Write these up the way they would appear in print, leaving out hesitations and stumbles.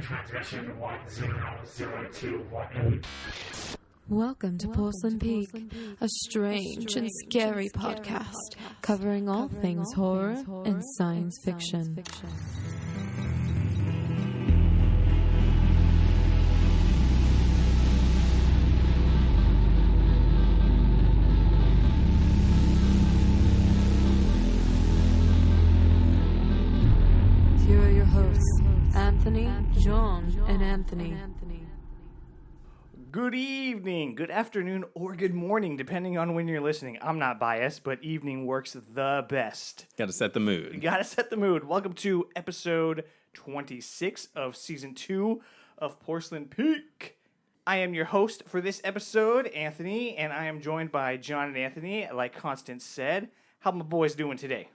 transmission 100218. Welcome to Porcelain Peak, a strange and scary podcast covering all things horror and science fiction. Here are your hosts, Anthony, John, and Anthony. Good evening, good afternoon, or good morning, depending on when you're listening. I'm not biased, but evening works the best. Got to set the mood. You gotta set the mood. Welcome to episode 26 of season 2 of Porcelain Peak. I am your host for this episode, Anthony, and I am joined by John and Anthony. Like Constance said, how my boys doing today?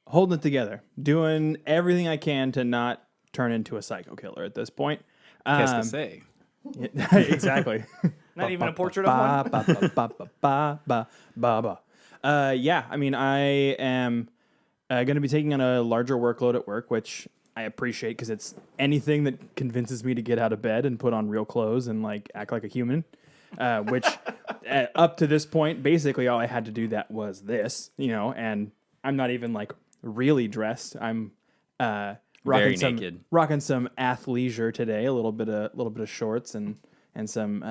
Holding it together, doing everything I can to not turn into a psycho killer at this point. Qu'est-ce que c'est? Yeah, exactly. Not even a portrait of one? Yeah, I mean, I am going to be taking on a larger workload at work, which I appreciate because it's anything that convinces me to get out of bed and put on real clothes and like act like a human. Which up to this point, basically all I had to do that was this, and I'm not even like really dressed. I'm Very naked. Rocking some athleisure today, a little bit of shorts and some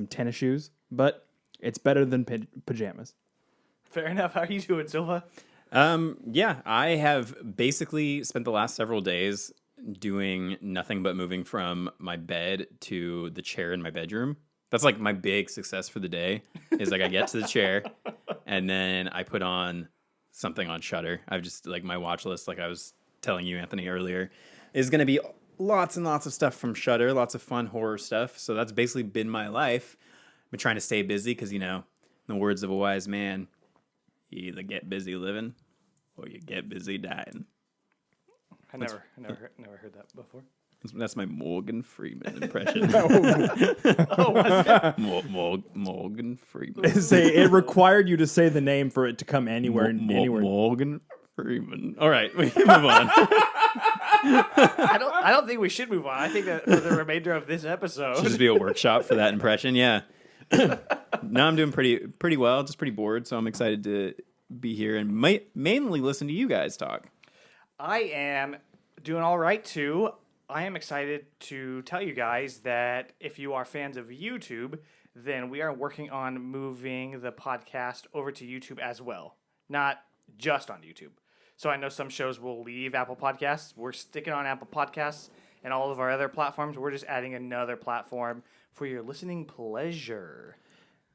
tennis shoes, but it's better than pajamas. Fair enough. How are you doing, Silva? Yeah, I have basically spent the last several days doing nothing but moving from my bed to the chair in my bedroom. That's like my big success for the day is like I get to the chair and then I put on something on Shudder. I've just like my watch list, like I was telling you, Anthony, earlier, is going to be lots and lots of stuff from Shudder, lots of fun horror stuff. So that's basically been my life. I've been trying to stay busy because, in the words of a wise man, you either get busy living or you get busy dying. I never heard that before. That's my Morgan Freeman impression. Oh, was it? Morgan Freeman. It required you to say the name for it to come anywhere. Morgan Freeman. All right, we can move on. I don't think we should move on. I think that for the remainder of this episode Should just be a workshop for that impression. Yeah. No, I'm doing pretty well. Just pretty bored, so I'm excited to be here and mainly listen to you guys talk. I am doing all right too. I am excited to tell you guys that if you are fans of YouTube, then we are working on moving the podcast over to YouTube as well. Not just on YouTube. So I know some shows will leave Apple Podcasts. We're sticking on Apple Podcasts and all of our other platforms. We're just adding another platform for your listening pleasure.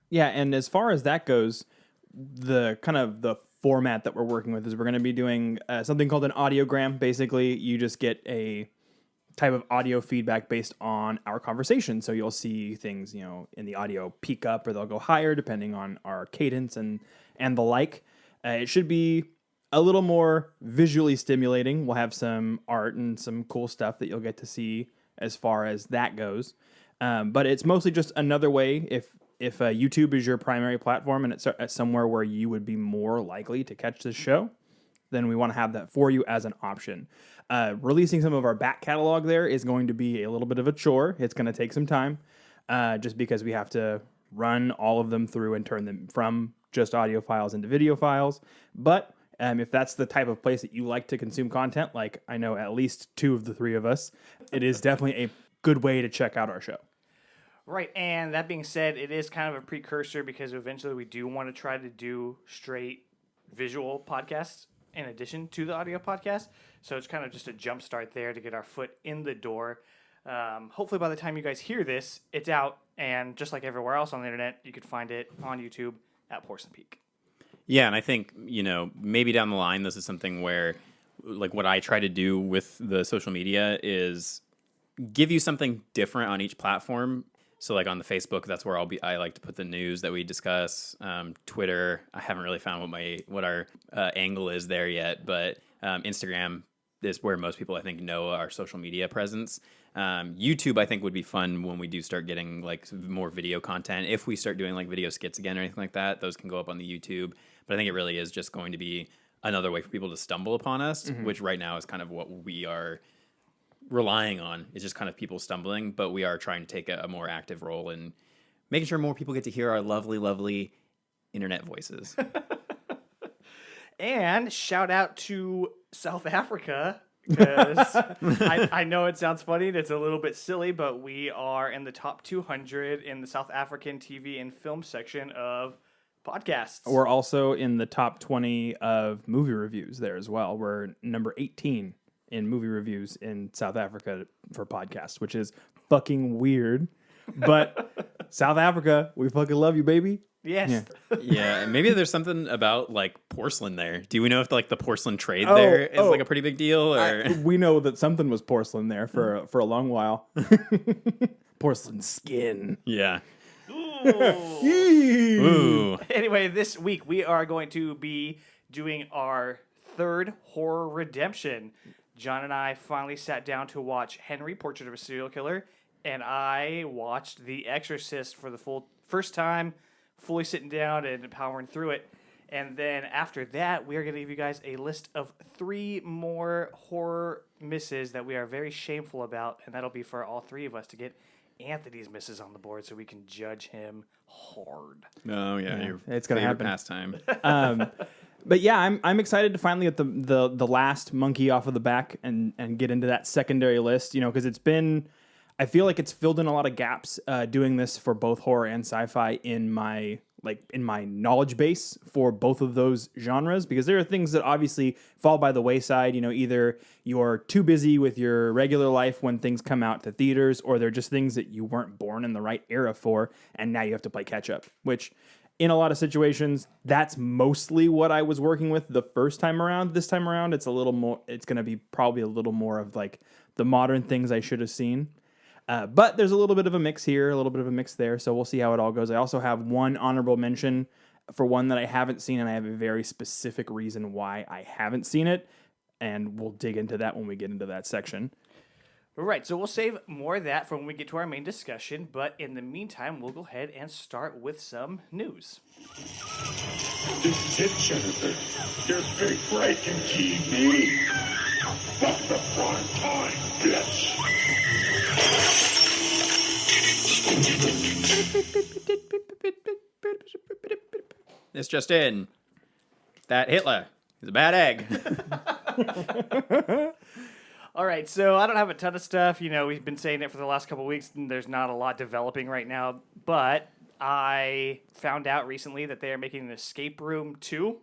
Yeah, and as far as that goes, the format that we're working with is we're going to be doing something called an audiogram. Basically, you just get a type of audio feedback based on our conversation. So you'll see things, in the audio peak up or they'll go higher depending on our cadence and the like. It should be a little more visually stimulating. We'll have some art and some cool stuff that you'll get to see as far as that goes. But it's mostly just another way if YouTube is your primary platform and it's somewhere where you would be more likely to catch this show, then we want to have that for you as an option. Releasing some of our back catalog there is going to be a little bit of a chore. It's going to take some time just because we have to run all of them through and turn them from just audio files into video files. But if that's the type of place that you like to consume content, like I know at least 2 of the 3 of us, it is definitely a good way to check out our show. Right, and that being said, it is kind of a precursor because eventually we do want to try to do straight visual podcasts in addition to the audio podcast. So it's kind of just a jump start there to get our foot in the door. Hopefully by the time you guys hear this, it's out. And just like everywhere else on the internet, you could find it on YouTube at Porcelain Peak. Yeah, and I think, maybe down the line, this is something where, like, what I try to do with the social media is give you something different on each platform. So, like, on the Facebook, that's where I like to put the news that we discuss. Twitter, I haven't really found what our angle is there yet, but Instagram is where most people, I think, know our social media presence. YouTube, I think, would be fun when we do start getting, like, more video content. If we start doing, like, video skits again or anything like that, those can go up on the YouTube. But I think it really is just going to be another way for people to stumble upon us, which right now is kind of what we are relying on. It's just kind of people stumbling, but we are trying to take a more active role in making sure more people get to hear our lovely, lovely internet voices. And shout out to South Africa, because I know it sounds funny and it's a little bit silly, but we are in the top 200 in the South African TV and film section of podcasts. We're also in the top 20 of movie reviews there as well. We're number 18 in movie reviews in South Africa for podcasts, which is fucking weird. But South Africa, we fucking love you, baby. Yes. Yeah, maybe there's something about like porcelain there. Do we know if like the porcelain trade there is like a pretty big deal? Or We know that something was porcelain there for a long while. Porcelain skin. yeah. Ooh. Anyway, this week we are going to be doing our third horror redemption. John and I finally sat down to watch Henry, Portrait of a Serial Killer, and I watched The Exorcist for the first time, fully sitting down and powering through it. And then after that, we are going to give you guys a list of 3 more horror misses that we are very shameful about, and that'll be for all 3 of us to get Anthony's misses on the board so we can judge him hard. Oh yeah, your it's gonna happen. pastime. But yeah, I'm excited to finally get the last monkey off of the back and get into that secondary list, because it's been, I feel like it's filled in a lot of gaps doing this for both horror and sci-fi in my knowledge base for both of those genres, because there are things that obviously fall by the wayside. Either you're too busy with your regular life when things come out to theaters, or they're just things that you weren't born in the right era for, and now you have to play catch up, which in a lot of situations, that's mostly what I was working with the first time around. This time around, it's going to be probably a little more of like the modern things I should have seen. But there's a little bit of a mix here, a little bit of a mix there, so we'll see how it all goes. I also have one honorable mention for one that I haven't seen, and I have a very specific reason why I haven't seen it, and we'll dig into that when we get into that section. Right, so we'll save more of that for when we get to our main discussion, but in the meantime, we'll go ahead and start with some news. This is it, Jennifer. Your big breaking TV. Fuck the prime time, bitch. This just in. That Hitler is a bad egg. All right, so I don't have a ton of stuff. We've been saying it for the last couple of weeks, and there's not a lot developing right now. But I found out recently that they are making an Escape Room 2.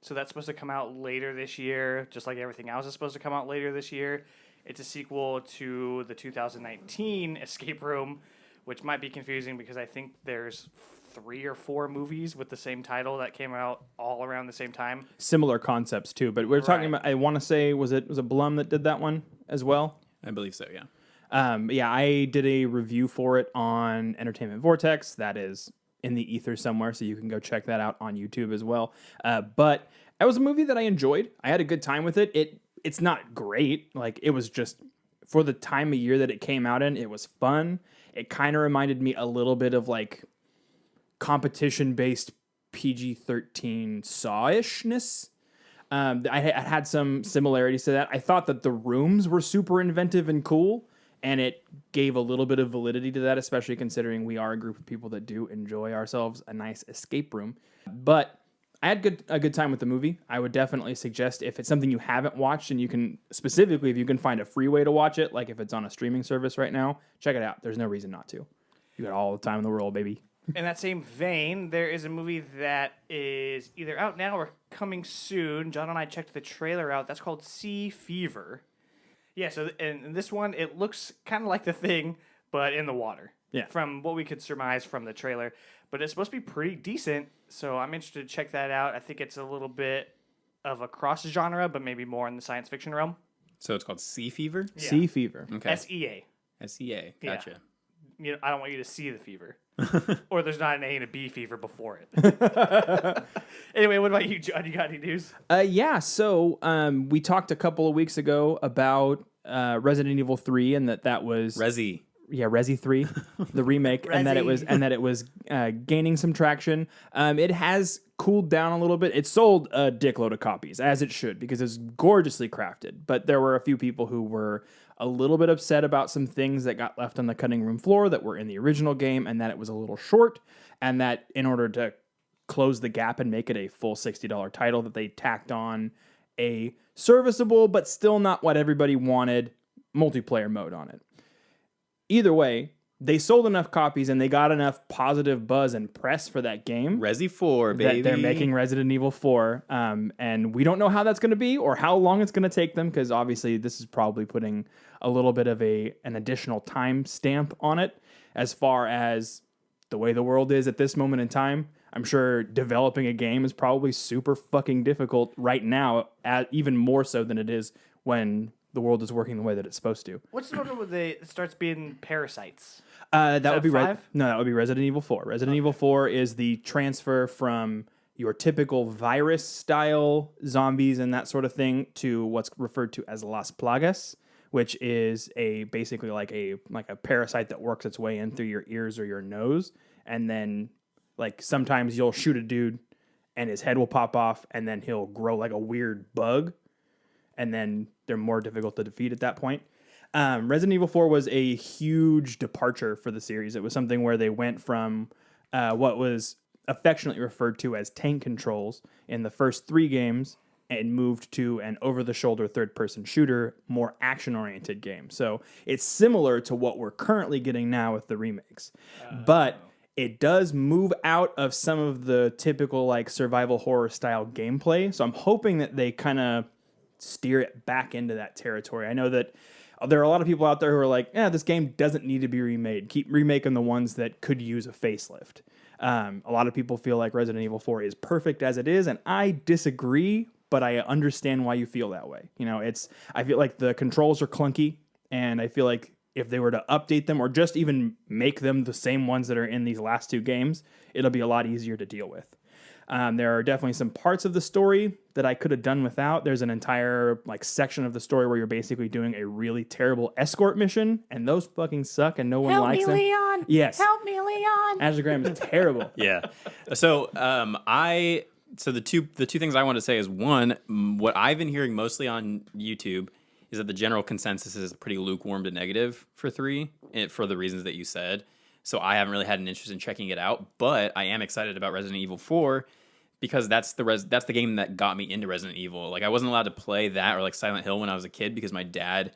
So that's supposed to come out later this year, just like everything else is supposed to come out later this year. It's a sequel to the 2019 Escape Room, which might be confusing because I think there's 3 or 4 movies with the same title that came out all around the same time. Similar concepts too, but we're talking about, I want to say, was it Blum that did that one as well? I believe so, yeah. Yeah, I did a review for it on Entertainment Vortex. That is in the ether somewhere, so you can go check that out on YouTube as well. But it was a movie that I enjoyed. I had a good time with it. It's not great. Like, it was just, for the time of year that it came out in, it was fun. It kind of reminded me a little bit of like competition-based PG-13 Saw-ishness. I had some similarities to that. I thought that the rooms were super inventive and cool, and it gave a little bit of validity to that, especially considering we are a group of people that do enjoy ourselves a nice escape room. But I had a good time with the movie. I would definitely suggest, if it's something you haven't watched, and you can, specifically if you can find a free way to watch it, like if it's on a streaming service right now, check it out. There's no reason not to. You got all the time in the world, baby. In that same vein, there is a movie that is either out now or coming soon. John and I checked the trailer out. That's called Sea Fever. Yeah, so in this one, it looks kind of like The Thing, but in the water. Yeah. From what we could surmise from the trailer. But it's supposed to be pretty decent, so I'm interested to check that out. I think it's a little bit of a cross-genre, but maybe more in the science fiction realm. So it's called Sea Fever? Yeah. Sea Fever. Okay. S-E-A. S-E-A. Gotcha. Yeah. I don't want you to see the fever. Or there's not an A and a B fever before it. Anyway, what about you, John? You got any news? So we talked a couple of weeks ago about Resident Evil 3, and that was... Resi 3, the remake, and that it was gaining some traction. It has cooled down a little bit. It sold a dickload of copies, as it should, because it's gorgeously crafted. But there were a few people who were a little bit upset about some things that got left on the cutting room floor that were in the original game, and that it was a little short, and that in order to close the gap and make it a full $60 title, that they tacked on a serviceable but still not what everybody wanted multiplayer mode on it. Either way, they sold enough copies and they got enough positive buzz and press for that game. Resi 4, baby. That they're making Resident Evil 4. And we don't know how that's going to be or how long it's going to take them, because obviously this is probably putting a little bit of an additional time stamp on it as far as the way the world is at this moment in time. I'm sure developing a game is probably super fucking difficult right now, even more so than it is when the world is working the way that it's supposed to. What's the one where it starts being parasites? That would be 5? No, that would be Resident Evil 4. Resident Evil 4 is the transfer from your typical virus-style zombies and that sort of thing to what's referred to as Las Plagas, which is basically like a parasite that works its way in through your ears or your nose, and then sometimes you'll shoot a dude and his head will pop off and then he'll grow like a weird bug, and then they're more difficult to defeat at that point. Resident Evil 4 was a huge departure for the series. It was something where they went from what was affectionately referred to as tank controls in the first 3 games and moved to an over-the-shoulder third-person shooter, more action-oriented game. So it's similar to what we're currently getting now with the remakes. But it does move out of some of the typical survival horror style gameplay. So I'm hoping that they kind of steer it back into that territory. I know that there are a lot of people out there who are like, this game doesn't need to be remade. Keep remaking the ones that could use a facelift. A lot of people feel like Resident Evil 4 is perfect as it is, and I disagree, but I understand why you feel that way. I feel like the controls are clunky, and I feel like if they were to update them or just even make them the same ones that are in these last 2 games, it'll be a lot easier to deal with. There are definitely some parts of the story that I could have done without. There's an entire section of the story where you're basically doing a really terrible escort mission, and those fucking suck, and no one likes them. Help me, Leon! Yes. Help me, Leon! Ashley Graham is terrible. Yeah. So the two things I want to say is, one, what I've been hearing mostly on YouTube is that the general consensus is pretty lukewarm to negative for 3, for the reasons that you said. So I haven't really had an interest in checking it out, but I am excited about Resident Evil 4 because that's the game that got me into Resident Evil. I wasn't allowed to play that or Silent Hill when I was a kid because my dad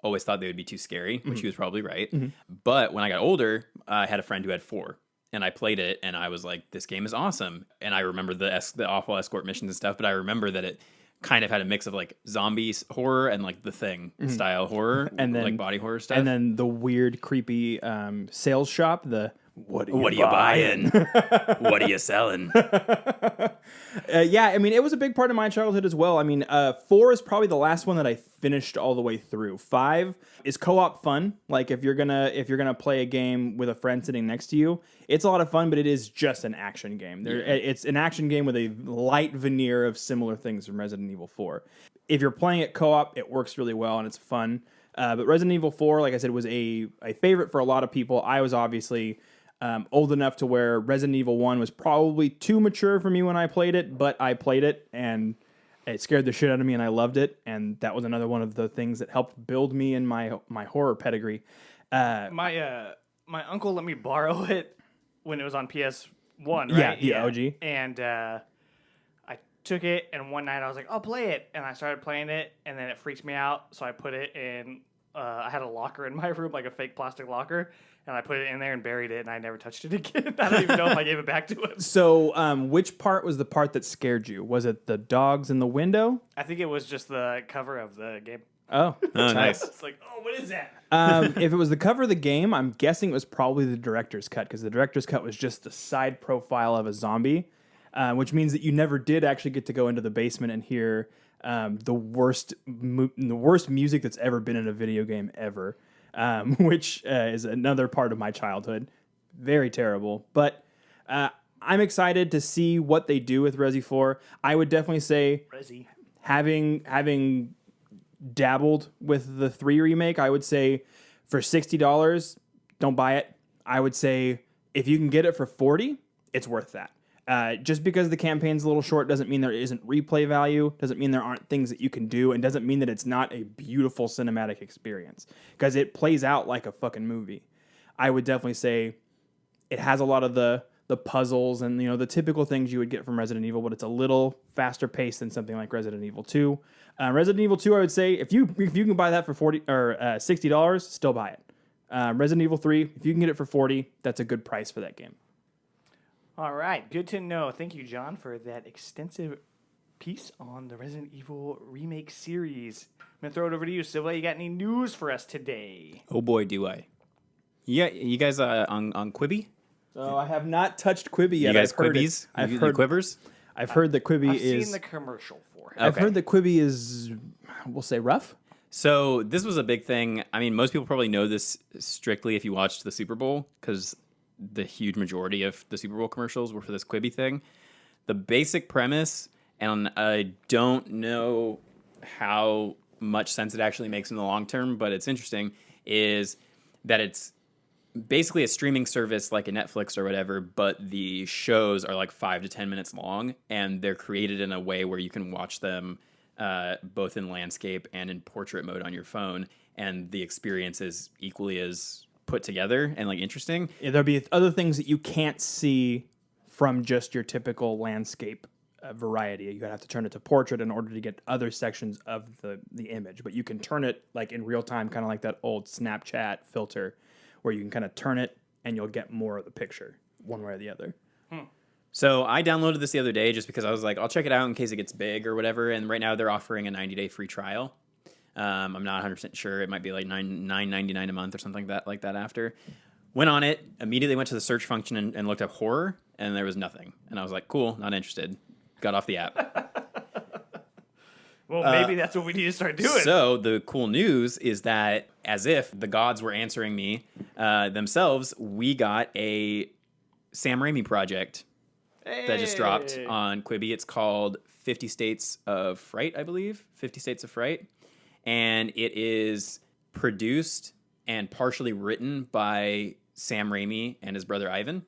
always thought they would be too scary, which he was probably right. Mm-hmm. But when I got older, I had a friend who had 4. And I played it, and I was like, this game is awesome. And I remember the awful escort missions and stuff, but I remember that it kind of had a mix of zombies horror and The Thing style horror, and then body horror stuff. And then the weird, creepy sales shop, what are you buying? What are you selling? It was a big part of my childhood as well. 4 is probably the last one that I finished all the way through. 5 is co-op fun. If you're gonna play a game with a friend sitting next to you, it's a lot of fun, but it is just an action game. It's an action game with a light veneer of similar things from Resident Evil 4. If you're playing it co-op, it works really well and it's fun. But Resident Evil 4, like I said, was a favorite for a lot of people. I was obviously old enough to where Resident Evil 1 was probably too mature for me when I played it, but I played it and it scared the shit out of me and I loved it. And that was another one of the things that helped build me in my horror pedigree. My uncle let me borrow it when it was on PS1, right? Yeah, the OG. And I took it, and one night I was like, I'll play it. And I started playing it, and then it freaked me out, so I put it in, I had a locker in my room, a fake plastic locker, and I put it in there and buried it, and I never touched it again. I don't even know if I gave it back to him. So, which part was the part that scared you? Was it the dogs in the window? I think it was just the cover of the game. Oh, nice. It's what is that? If it was the cover of the game, I'm guessing it was probably the director's cut, because the director's cut was just the side profile of a zombie, which means that you never did actually get to go into the basement and hear the worst music that's ever been in a video game ever, which is another part of my childhood. Very terrible. But I'm excited to see what they do with Resi 4. I would definitely say having dabbled with the 3 remake, I would say for $60, don't buy it. I would say if you can get it for $40, it's worth that. Just because the campaign's a little short doesn't mean there isn't replay value, doesn't mean there aren't things that you can do, and doesn't mean that it's not a beautiful cinematic experience, because it plays out like a fucking movie. I would definitely say it has a lot of the puzzles and the typical things you would get from Resident Evil, but it's a little faster paced than something like Resident Evil 2. Resident Evil 2, I would say if you can buy that for $40 or $60, still buy it. Resident Evil 3, if you can get it for $40, that's a good price for that game. All right, good to know. Thank you, John, for that extensive piece on the Resident Evil remake series. I'm going to throw it over to you, Silva. You got any news for us today? Oh boy, do I. Yeah, you guys on Quibi? So I have not touched Quibi yet. You guys Quibbies? I've You heard Quivers? I've heard that Quibi I've is. seen the commercial for it. I've heard that Quibi is, we'll say, rough. So this was a big thing. I mean, most people probably know this strictly if you watched the Super Bowl, because the huge majority of the Super Bowl commercials were for this Quibi thing. The basic premise, and I don't know how much sense it actually makes in the long term, but it's interesting, is that it's basically a streaming service like a Netflix or whatever, but the shows are like 5 to 10 minutes long, and they're created in a way where you can watch them both in landscape and in portrait mode on your phone, and the experience is equally as put together and like interesting. Yeah, there'll be other things that you can't see from just your typical landscape variety. You have to turn it to portrait in order to get other sections of the image, but you can turn it like in real time, kind of like that old Snapchat filter, where you can kind of turn it and you'll get more of the picture one way or the other. So I downloaded this the other day just because I was like, I'll check it out in case it gets big or whatever. And right now they're offering a 90-day free trial. I'm not 100% sure. It might be like $9.99 a month or something like that after. Went on it, immediately went to the search function and looked up horror, and there was nothing. And I was like, cool, not interested. Got off the app. Well, maybe that's what we need to start doing. So the cool news is that, as if the gods were answering me themselves, we got a Sam Raimi project that just dropped on Quibi. It's called 50 States of Fright, I believe. 50 States of Fright. And it is produced and partially written by Sam Raimi and his brother Ivan.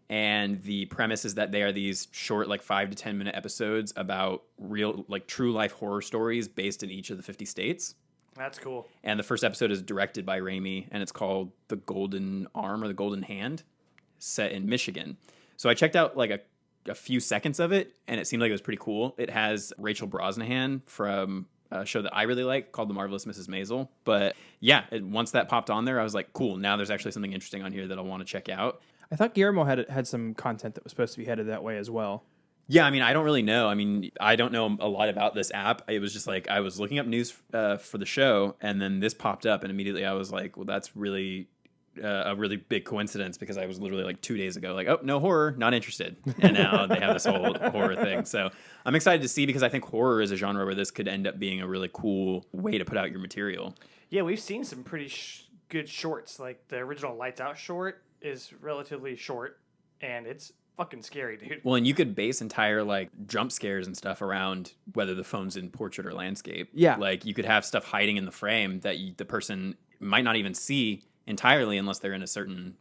And the premise is that they are these short, like 5 to 10 minute episodes about real, like true life horror stories based in each of the 50 states. That's cool. And the first episode is directed by Raimi, and it's called The Golden Arm or The Golden Hand, set in Michigan. So I checked out like a few seconds of it, and it seemed like it was pretty cool. It has Rachel Brosnahan from a show that I really like called The Marvelous Mrs. Maisel. But yeah, once that popped on there, I was like, cool, now there's actually something interesting on here that I want to check out. I thought Guillermo had some content that was supposed to be headed that way as well. Yeah, I mean, I don't really know. I mean, I don't know a lot about this app. It was just like I was looking up news for the show, and then this popped up, and immediately I was like, well, that's really a really big coincidence, because I was literally like 2 days ago like, oh, no horror, not interested. And now they have this whole horror thing. So I'm excited to see, because I think horror is a genre where this could end up being a really cool way to put out your material. Yeah, we've seen some pretty good shorts. Like the original Lights Out short is relatively short, and it's fucking scary, dude. Well, and you could base entire like jump scares and stuff around whether the phone's in portrait or landscape. Yeah. Like you could have stuff hiding in the frame that the person might not even see entirely unless they're in a certain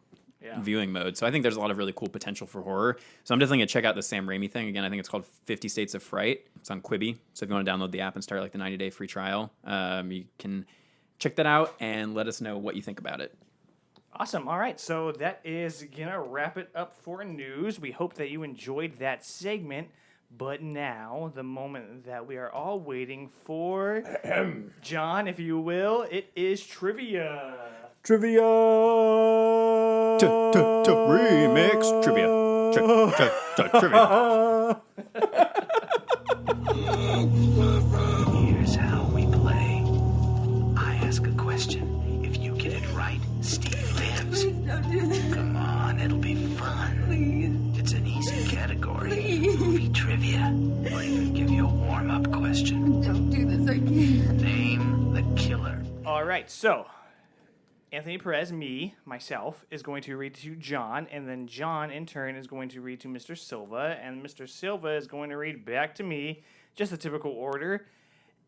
viewing mode. So I think there's a lot of really cool potential for horror. So I'm definitely going to check out the Sam Raimi thing. Again, I think it's called 50 States of Fright. It's on Quibi. So if you want to download the app and start like the 90-day free trial, you can check that out and let us know what you think about it. Awesome. All right. So that is going to wrap it up for news. We hope that you enjoyed that segment. But now, the moment that we are all waiting for, John, if you will, it is trivia. Trivia! Remix trivia. Trivia. Here's how we play. I ask a question. If you get it right, Steve lives. Please don't do this. Come on, it'll be fun. Please. It's an easy category. Please. Movie trivia. Or even give you a warm-up question. Don't do this, I can't. Name the killer. All right. So, Anthony Perez, myself, is going to read to John, and then John, in turn, is going to read to Mr. Silva, and Mr. Silva is going to read back to me, just the typical order.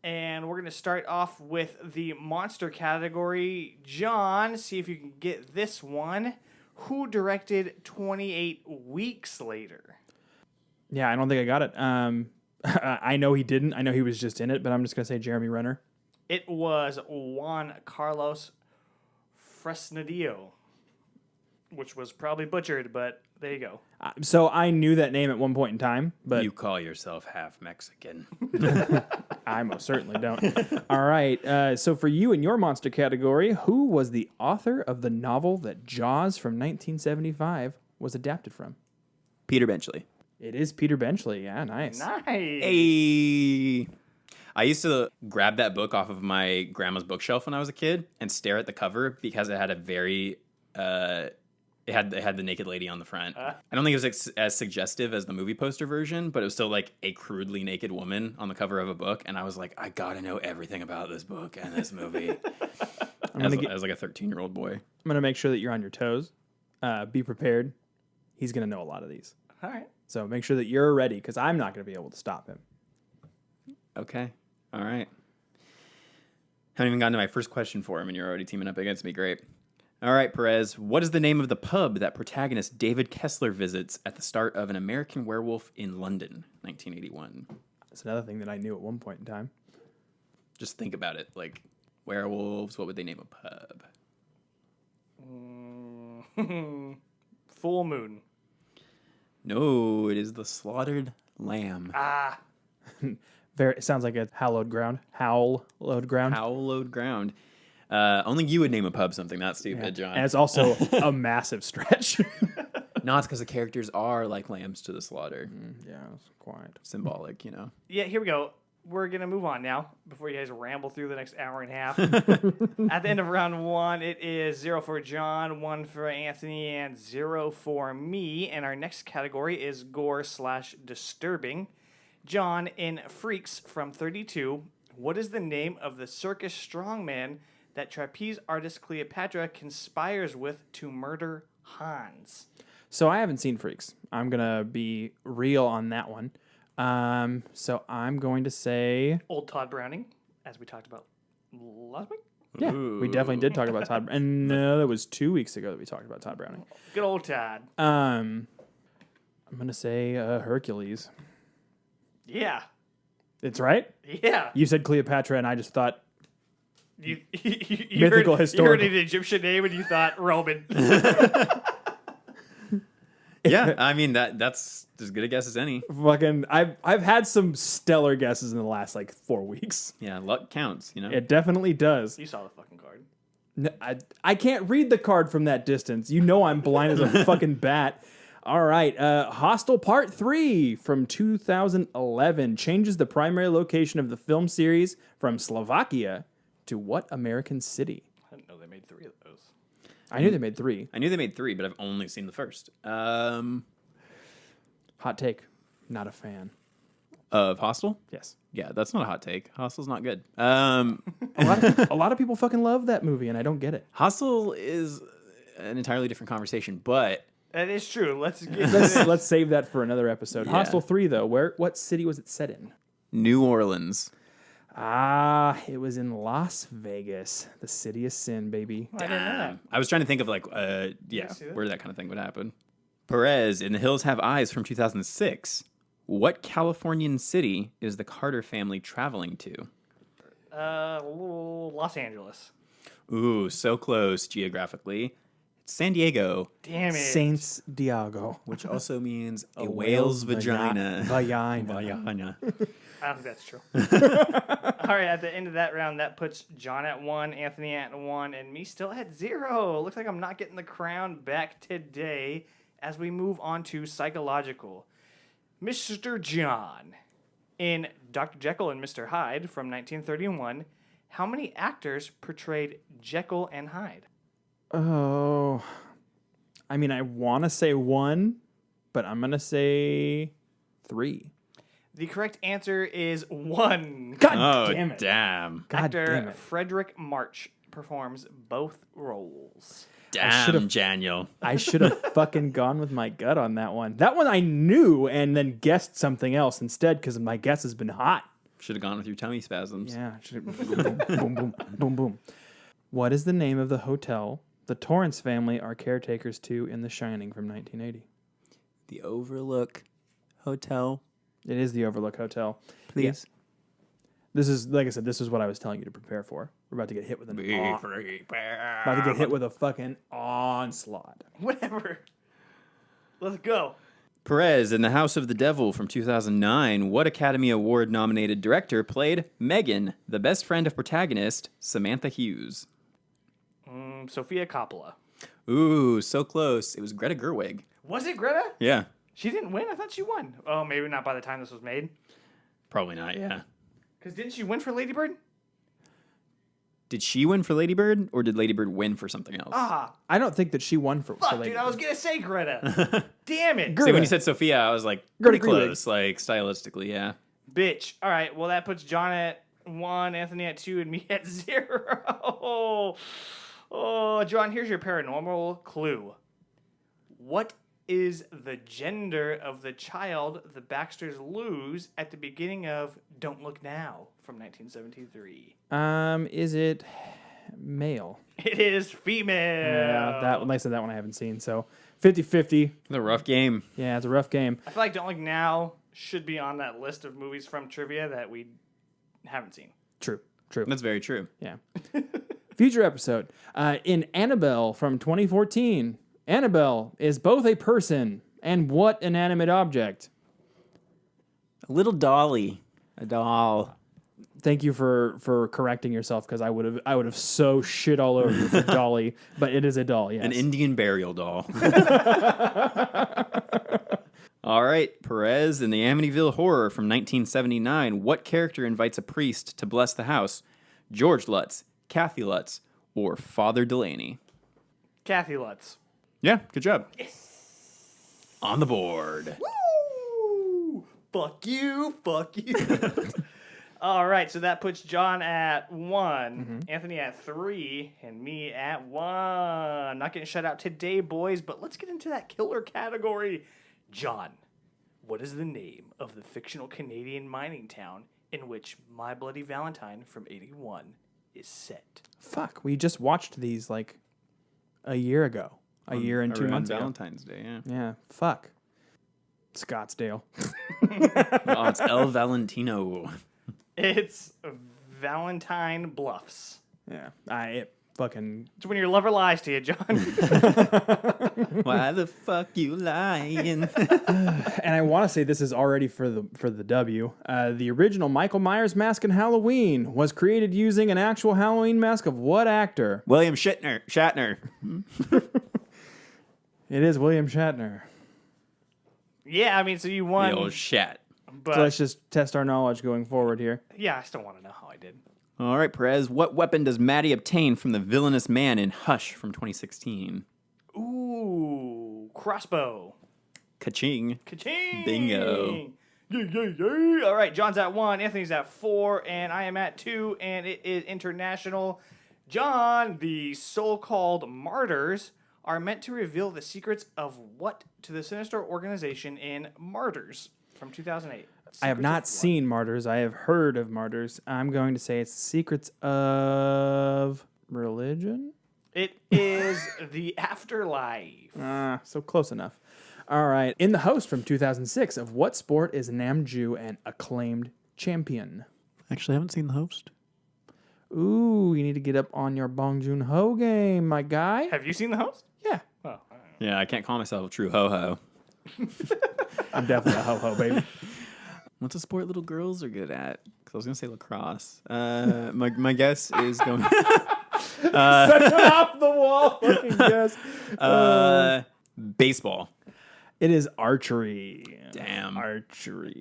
And we're going to start off with the monster category. John, see if you can get this one. Who directed 28 Weeks Later? Yeah, I don't think I got it. I know he didn't. I know he was just in it, but I'm just going to say Jeremy Renner. It was Juan Carlos Fresnadillo, which was probably butchered, but there you go. So I knew that name at one point in time, but You call yourself half Mexican. I most certainly don't. All right. So for you in your monster category, who was the author of the novel that Jaws from 1975 was adapted from? Peter Benchley. It is Peter Benchley. Yeah, nice. Nice. Hey. I used to grab that book off of my grandma's bookshelf when I was a kid and stare at the cover because it had a very it had the naked lady on the front. I don't think it was as suggestive as the movie poster version, but it was still like a crudely naked woman on the cover of a book, and I was like, I gotta know everything about this book and this movie. As like a 13-year-old boy. I'm going to make sure that you're on your toes. Be prepared. He's going to know a lot of these. All right. So make sure that you're ready because I'm not going to be able to stop him. Okay. All right. Haven't even gotten to my first question for him, and you're already teaming up against me. Great. All right, Perez. What is the name of the pub that protagonist David Kessler visits at the start of An American Werewolf in London, 1981? That's another thing that I knew at one point in time. Just think about it. Like, werewolves, what would they name a pub? Full Moon. No, it is the Slaughtered Lamb. It sounds like a hallowed ground. Hallowed ground. Hallowed ground. Only you would name a pub something that stupid, John. And it's also a massive stretch. No, it's because the characters are like lambs to the slaughter. Yeah, it's quite Symbolic, you know. Yeah, here we go. We're going to move on now before you guys ramble through the next hour and a half. At the end of round one, it is 0 for John, 1 for Anthony, and 0 for me. And our next category is gore/disturbing. John, in Freaks from 32, what is the name of the circus strongman that trapeze artist Cleopatra conspires with to murder Hans? So I haven't seen Freaks. I'm going to be real on that one. So I'm going to say... Old Todd Browning, as we talked about last week. Yeah, we definitely did talk about Todd. And no, that was 2 weeks ago that we talked about Todd Browning. Good old Todd. I'm going to say Hercules. Yeah. It's right? Yeah. You said Cleopatra, and I just thought... You Mythical, heard, historical. You heard an Egyptian name and you thought Roman. Yeah, I mean that's as good a guess as any. Fucking, I've had some stellar guesses in the last 4 weeks. Yeah, luck counts, you know. It definitely does. You saw the fucking card. No, I can't read the card from that distance. You know I'm blind as a fucking bat. All right, Hostel Part 3 from 2011 changes the primary location of the film series from Slovakia to what American city? I didn't know they made 3 of those. I knew they made 3. I knew they made 3, but I've only seen the first. Hot take. Not a fan. Of Hostel? Yes. Yeah, that's not a hot take. Hostel's not good. A lot of people fucking love that movie, and I don't get it. Hostel is an entirely different conversation, but That is true. Let's save that for another episode. Yeah. Hostel 3, though. What city was it set in? New Orleans. It was in Las Vegas, the city of sin, baby. I didn't know that. I was trying to think of see that? where that kind of thing would happen. Perez, In the Hills Have Eyes from 2006. What Californian city is the Carter family traveling to? Los Angeles. Ooh, so close geographically. It's San Diego, Damn it. Saints Diego. which also means a whale's vagina. Vagina. Vagina. I don't think that's true. All right, at the end of that round, that puts John at 1, Anthony at 1, and me still at 0. Looks like I'm not getting the crown back today as we move on to psychological. Mr. John, in Dr. Jekyll and Mr. Hyde from 1931, how many actors portrayed Jekyll and Hyde? Oh. I mean, I want to say 1, but I'm going to say 3. The correct answer is 1. God damn it. Damn. God Actor damn it. Frederick March performs both roles. Damn, Daniel. I should have fucking gone with my gut on that one. That one I knew and then guessed something else instead because my guess has been hot. Should have gone with your tummy spasms. Yeah. Boom, boom, boom, boom, boom. What is the name of the hotel the Torrance family are caretakers to in The Shining from 1980? The Overlook Hotel. It is the Overlook Hotel. Please. Yeah. This is, like I said, this is what I was telling you to prepare for. We're about to get hit with a fucking onslaught. Whatever. Let's go. Perez in The House of the Devil from 2009. What Academy Award nominated director played Megan, the best friend of protagonist Samantha Hughes? Sophia Coppola. Ooh, so close. It was Greta Gerwig. Was it Greta? Yeah. She didn't win? I thought she won. Oh, maybe not by the time this was made. Probably not, yeah. Because didn't she win for Lady Bird? Did she win for Lady Bird, or did Lady Bird win for something else? I don't think that she won for Fuck, Lady dude, I was Bird. going to say Greta. Damn it. See, when you said Sophia, I was like, pretty close, like, stylistically, yeah. Bitch. All right, well, that puts John at 1, Anthony at 2, and me at 0. Oh, John, here's your paranormal clue. What is the gender of the child the Baxters lose at the beginning of Don't Look Now from 1973? Is it male? It is female. Yeah, like I said, that one I haven't seen. So 50-50. It's a rough game. Yeah, it's a rough game. I feel like Don't Look Now should be on that list of movies from trivia that we haven't seen. True. That's very true. Yeah. Future episode. In Annabelle from 2014, Annabelle is both a person and what inanimate object? A little dolly. A doll. Thank you for correcting yourself, because I would have so shit all over you for Dolly, but it is a doll. Yes. An Indian burial doll. All right, Perez in the Amityville Horror from 1979. What character invites a priest to bless the house? George Lutz, Kathy Lutz, or Father Delaney? Kathy Lutz. Yeah, good job. Yes. On the board. Woo! Fuck you. All right, so that puts John at 1, Anthony at 3, and me at 1. Not getting shut out today, boys, but let's get into that killer category. John, what is the name of the fictional Canadian mining town in which My Bloody Valentine from 81 is set? Fuck, we just watched these like a year ago. A year and 2 months ago. Valentine's Day, yeah. Yeah, fuck. Scottsdale. Oh, it's El Valentino. It's Valentine Bluffs. Yeah, it fucking. It's when your lover lies to you, John. Why the fuck you lying? And I want to say this is already for the W. The original Michael Myers mask in Halloween was created using an actual Halloween mask of what actor? William Shatner. It is William Shatner. Yeah, I mean, so you won. The old Shat. But So let's just test our knowledge going forward here. yeah, I still want to know how I did. All right, Perez. What weapon does Maddie obtain from the villainous man in Hush from 2016? Ooh, crossbow. Ka-ching. Ka-ching. Bingo. Yeah. All right, John's at 1, Anthony's at 4, and I am at 2, and it is international. John, the so-called martyrs are meant to reveal the secrets of what to the sinister organization in Martyrs from 2008. I have not seen Martyrs. I have heard of Martyrs. I'm going to say it's the secrets of religion. It is the afterlife. So close enough. All right. In The Host from 2006, of what sport is Namju an acclaimed champion? Actually, I haven't seen The Host. Ooh, you need to get up on your Bong Joon-ho game, my guy. Have you seen The Host? Yeah. Oh, Yeah, I can't call myself a true ho-ho. I'm definitely a ho-ho, baby. What's a sport little girls are good at? Because I was going to say lacrosse. My guess is going... Such an off the wall fucking guess. Baseball. It is archery. Damn. Archery.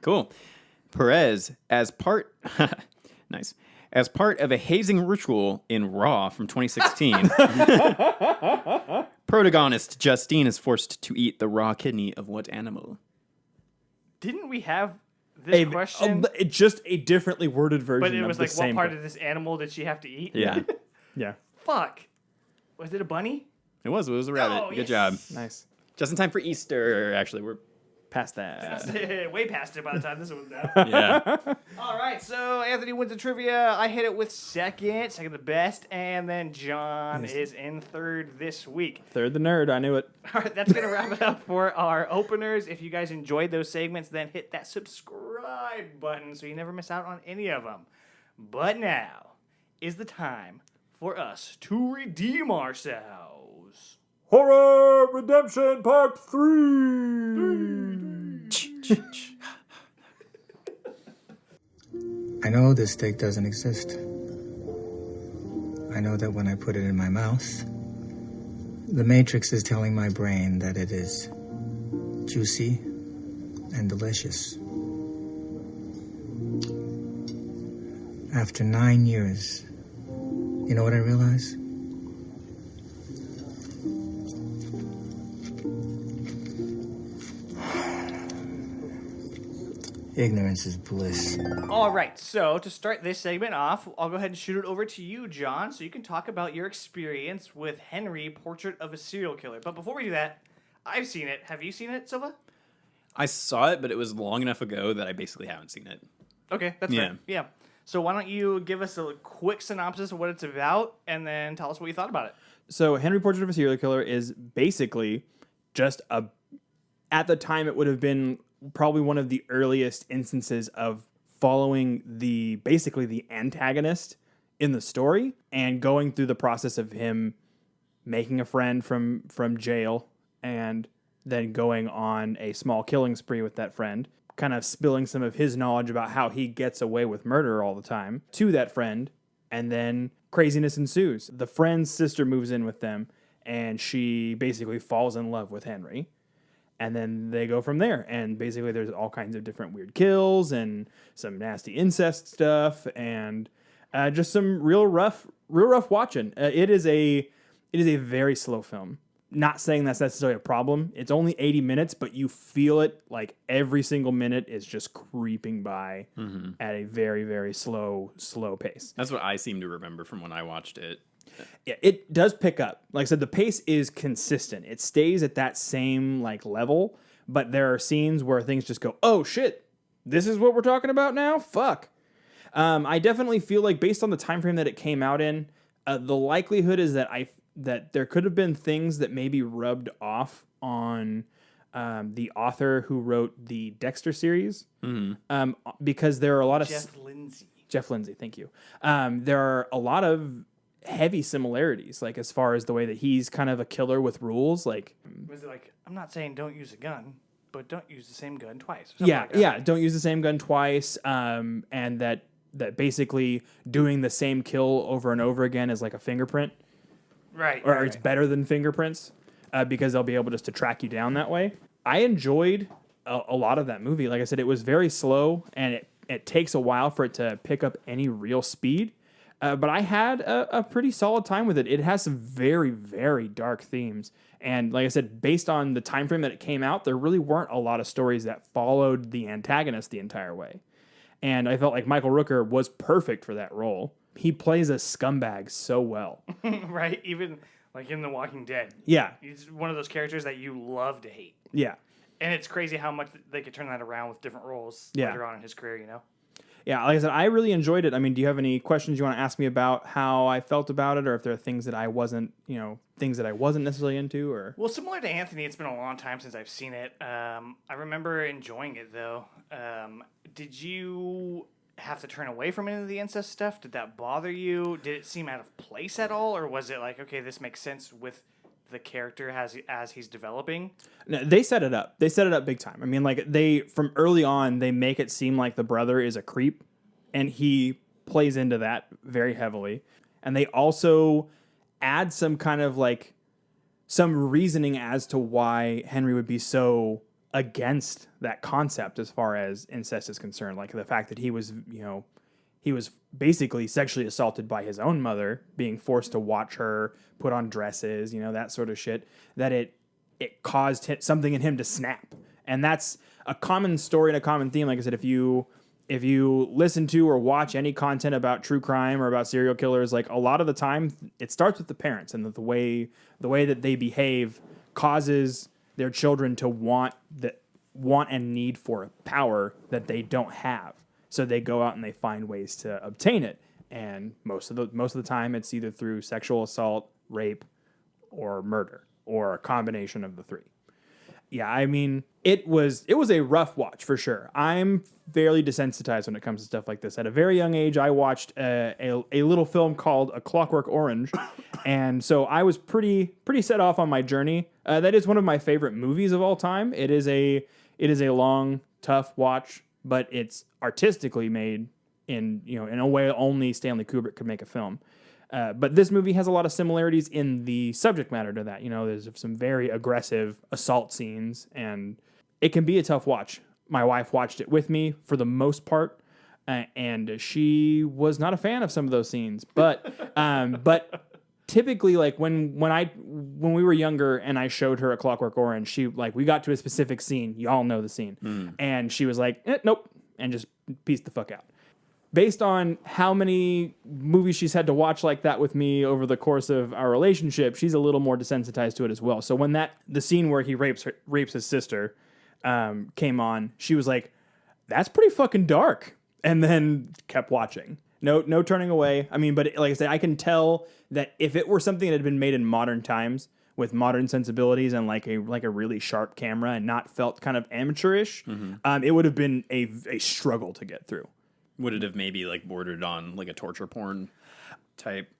Cool. Perez, as part... nice. As part of a hazing ritual in Raw from 2016, protagonist Justine is forced to eat the raw kidney of what animal? Didn't we have this question? It's just a differently worded version But it of was the like, what same part of this animal did she have to eat? Yeah. Yeah. Fuck. Was it a bunny? It was a rabbit. Oh, Good yes. job. Nice. Just in time for Easter. Actually, we're Past that. Way past it by the time this one's out. Yeah. All right, so Anthony wins the trivia. I hit it with second the best, and then John is in third this week. Third the nerd. I knew it. All right, that's going to wrap it up for our openers. If you guys enjoyed those segments, then hit that subscribe button so you never miss out on any of them. But now is the time for us to redeem ourselves. Horror Redemption Part 3! I know this steak doesn't exist. I know that when I put it in my mouth, the Matrix is telling my brain that it is juicy and delicious. After 9 years, you know what I realize? Ignorance is bliss. All right, so to start this segment off, I'll go ahead and shoot it over to you, John, so you can talk about your experience with Henry, Portrait of a Serial Killer. But before we do that, I've seen it. Have you seen it, Silva? I saw it, but it was long enough ago that I basically haven't seen it. Okay, that's fair. Yeah. So why don't you give us a quick synopsis of what it's about, and then tell us what you thought about it. So Henry, Portrait of a Serial Killer is basically just at the time it would have been probably one of the earliest instances of following basically the antagonist in the story and going through the process of him making a friend from jail and then going on a small killing spree with that friend, kind of spilling some of his knowledge about how he gets away with murder all the time to that friend, and then craziness ensues. The friend's sister moves in with them, and she basically falls in love with Henry. And then they go from there. And basically there's all kinds of different weird kills and some nasty incest stuff and just some real rough watching. It is a very slow film. Not saying that's necessarily a problem. It's only 80 minutes, but you feel it like every single minute is just creeping by at a very, very slow pace. That's what I seem to remember from when I watched it. Yeah, it does pick up. Like I said, the pace is consistent. It stays at that same level, but there are scenes where things just go, oh shit, this is what we're talking about now? Fuck. I definitely feel like based on the time frame that it came out in, the likelihood is that there could have been things that maybe rubbed off on the author who wrote the Dexter series, because there are a lot of... Jeff Lindsay, thank you. There are a lot of heavy similarities, as far as the way that he's kind of a killer with rules. Was it I'm not saying don't use a gun, but don't use the same gun twice. Don't use the same gun twice, and that basically doing the same kill over and over again is like a fingerprint. Right. Or it's better than fingerprints, because they'll be able just to track you down that way. I enjoyed a lot of that movie. Like I said, it was very slow, and it takes a while for it to pick up any real speed. But I had a pretty solid time with it. It has some very, very dark themes. And like I said, based on the time frame that it came out, there really weren't a lot of stories that followed the antagonist the entire way. And I felt like Michael Rooker was perfect for that role. He plays a scumbag so well. Right? Even in The Walking Dead. Yeah. He's one of those characters that you love to hate. Yeah. And it's crazy how much they could turn that around with different roles later on in his career, Yeah, like I said, I really enjoyed it. I mean, do you have any questions you want to ask me about how I felt about it, or if there are things that I wasn't necessarily into, or? Well, similar to Anthony, it's been a long time since I've seen it. I remember enjoying it though. Did you have to turn away from any of the incest stuff? Did that bother you? Did it seem out of place at all, or was it okay, this makes sense with the character as he's developing? No, they set it up. They set it up big time. I mean, from early on, they make it seem like the brother is a creep, and he plays into that very heavily. And they also add some kind of some reasoning as to why Henry would be so against that concept as far as incest is concerned. Like the fact that he was basically sexually assaulted by his own mother, being forced to watch her put on dresses, that sort of shit, that it caused something in him to snap. And that's a common story and a common theme. Like I said, if you listen to or watch any content about true crime or about serial killers, a lot of the time it starts with the parents, and the way that they behave causes their children to want want and need for power that they don't have. So they go out and they find ways to obtain it. And most of the time it's either through sexual assault, rape, or murder, or a combination of the three. Yeah, I mean, it was a rough watch for sure. I'm fairly desensitized when it comes to stuff like this. At a very young age, I watched a little film called A Clockwork Orange, and so I was pretty set off on my journey. That is one of my favorite movies of all time. It is a long, tough watch, but it's artistically made in a way only Stanley Kubrick could make a film. But this movie has a lot of similarities in the subject matter to that. There's some very aggressive assault scenes, and it can be a tough watch. My wife watched it with me for the most part, and she was not a fan of some of those scenes. But typically, like when we were younger and I showed her A Clockwork Orange, we got to a specific scene. Y'all know the scene, and she was like, nope, and just pieced the fuck out. Based on how many movies she's had to watch like that with me over the course of our relationship, she's a little more desensitized to it as well. So when the scene where he rapes his sister came on, she was like, "That's pretty fucking dark," and then kept watching. No turning away. I mean, but like I said, I can tell that if it were something that had been made in modern times with modern sensibilities and like a really sharp camera and not felt kind of amateurish, it would have been a struggle to get through. Would it have maybe like bordered on like a torture porn type?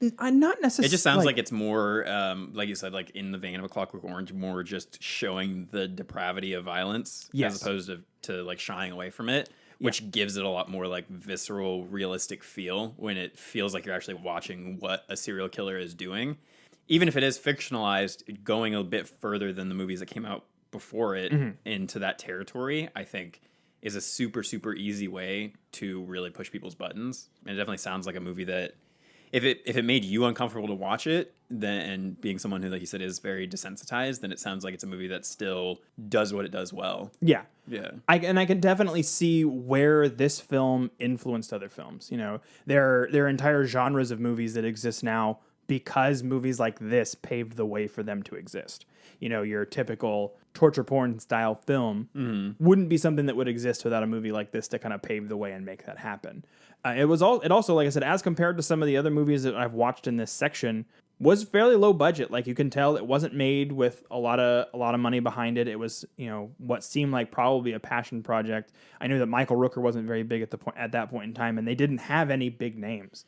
Not necessarily. It just sounds like it's more, like you said, like in the vein of A Clockwork Orange, more just showing the depravity of violence as opposed to like shying away from it, which gives it a lot more like visceral, realistic feel when it feels like you're actually watching what a serial killer is doing. Even if it is fictionalized, going a bit further than the movies that came out before it into that territory, I think is a super, super easy way to really push people's buttons. And it definitely sounds like a movie that if it made you uncomfortable to watch it, then, and being someone who, like you said, is very desensitized, then it sounds like it's a movie that still does what it does well. Yeah. Yeah. I can definitely see where this film influenced other films. There are entire genres of movies that exist now because movies like this paved the way for them to exist. Your typical torture porn style film wouldn't be something that would exist without a movie like this to kind of pave the way and make that happen. It also, like I said, as compared to some of the other movies that I've watched in this section, was fairly low budget. Like you can tell, it wasn't made with a lot of money behind it. It was what seemed like probably a passion project. I knew that Michael Rooker wasn't very big at that point in time, and they didn't have any big names.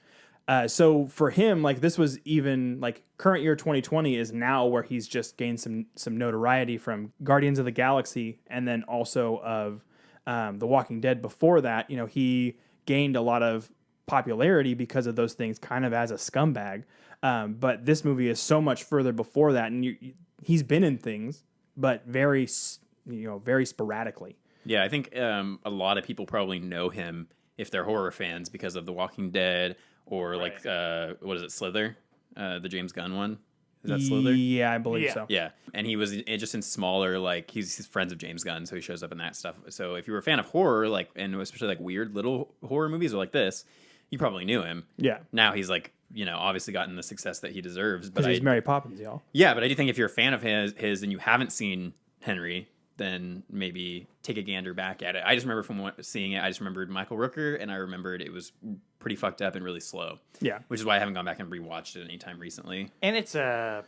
So for him, like this was even like current year 2020 is now where he's just gained some notoriety from Guardians of the Galaxy and then also of The Walking Dead. Before that, he gained a lot of popularity because of those things kind of as a scumbag. But this movie is so much further before that. And he's been in things, but very sporadically. Yeah, I think a lot of people probably know him if they're horror fans because of The Walking Dead. Or like, what is it, Slither? The James Gunn one? Is that Slither? Yeah, I believe so. Yeah, and he was just in smaller, like, he's friends of James Gunn, so he shows up in that stuff. So if you were a fan of horror, like, and especially like weird little horror movies or like this, you probably knew him. Yeah. Now he's like, obviously gotten the success that he deserves. But he's Mary Poppins, y'all. Yeah, but I do think if you're a fan of his and you haven't seen Henry, then maybe take a gander back at it. I just remember from seeing it, I just remembered Michael Rooker, and I remembered it was pretty fucked up and really slow. Yeah. Which is why I haven't gone back and rewatched it anytime recently. And it's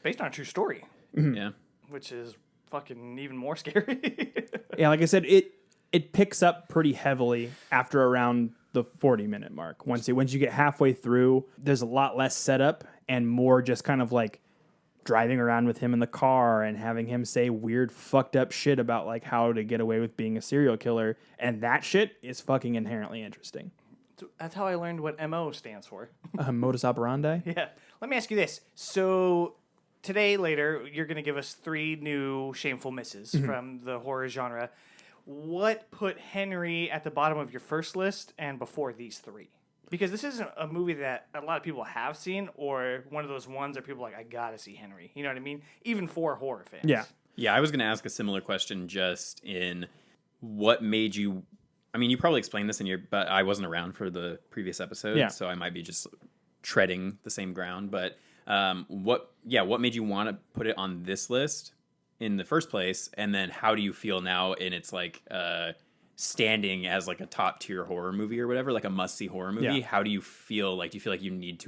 based on a true story. Mm-hmm. Yeah. Which is fucking even more scary. Yeah, like I said, it picks up pretty heavily after around the 40-minute mark. Once you get halfway through, there's a lot less setup and more just kind of like driving around with him in the car and having him say weird fucked up shit about like how to get away with being a serial killer, and that shit is fucking inherently interesting. That's how I learned what MO stands for. Modus operandi? Yeah. Let me ask you this. So later, you're going to give us 3 new shameful misses from the horror genre. What put Henry at the bottom of your first list and before these 3? Because this isn't a movie that a lot of people have seen, or one of those ones that people are like, I gotta see Henry. You know what I mean? Even for horror fans. Yeah. Yeah, I was going to ask a similar question just in what made you... I mean, you probably explained this but I wasn't around for the previous episode, so I might be just treading the same ground. But what made you want to put it on this list? in the first place, and then how do you feel now in its like standing as like a top tier horror movie or whatever, like a must see horror movie? Yeah. How do you feel? Like, do you feel like you needed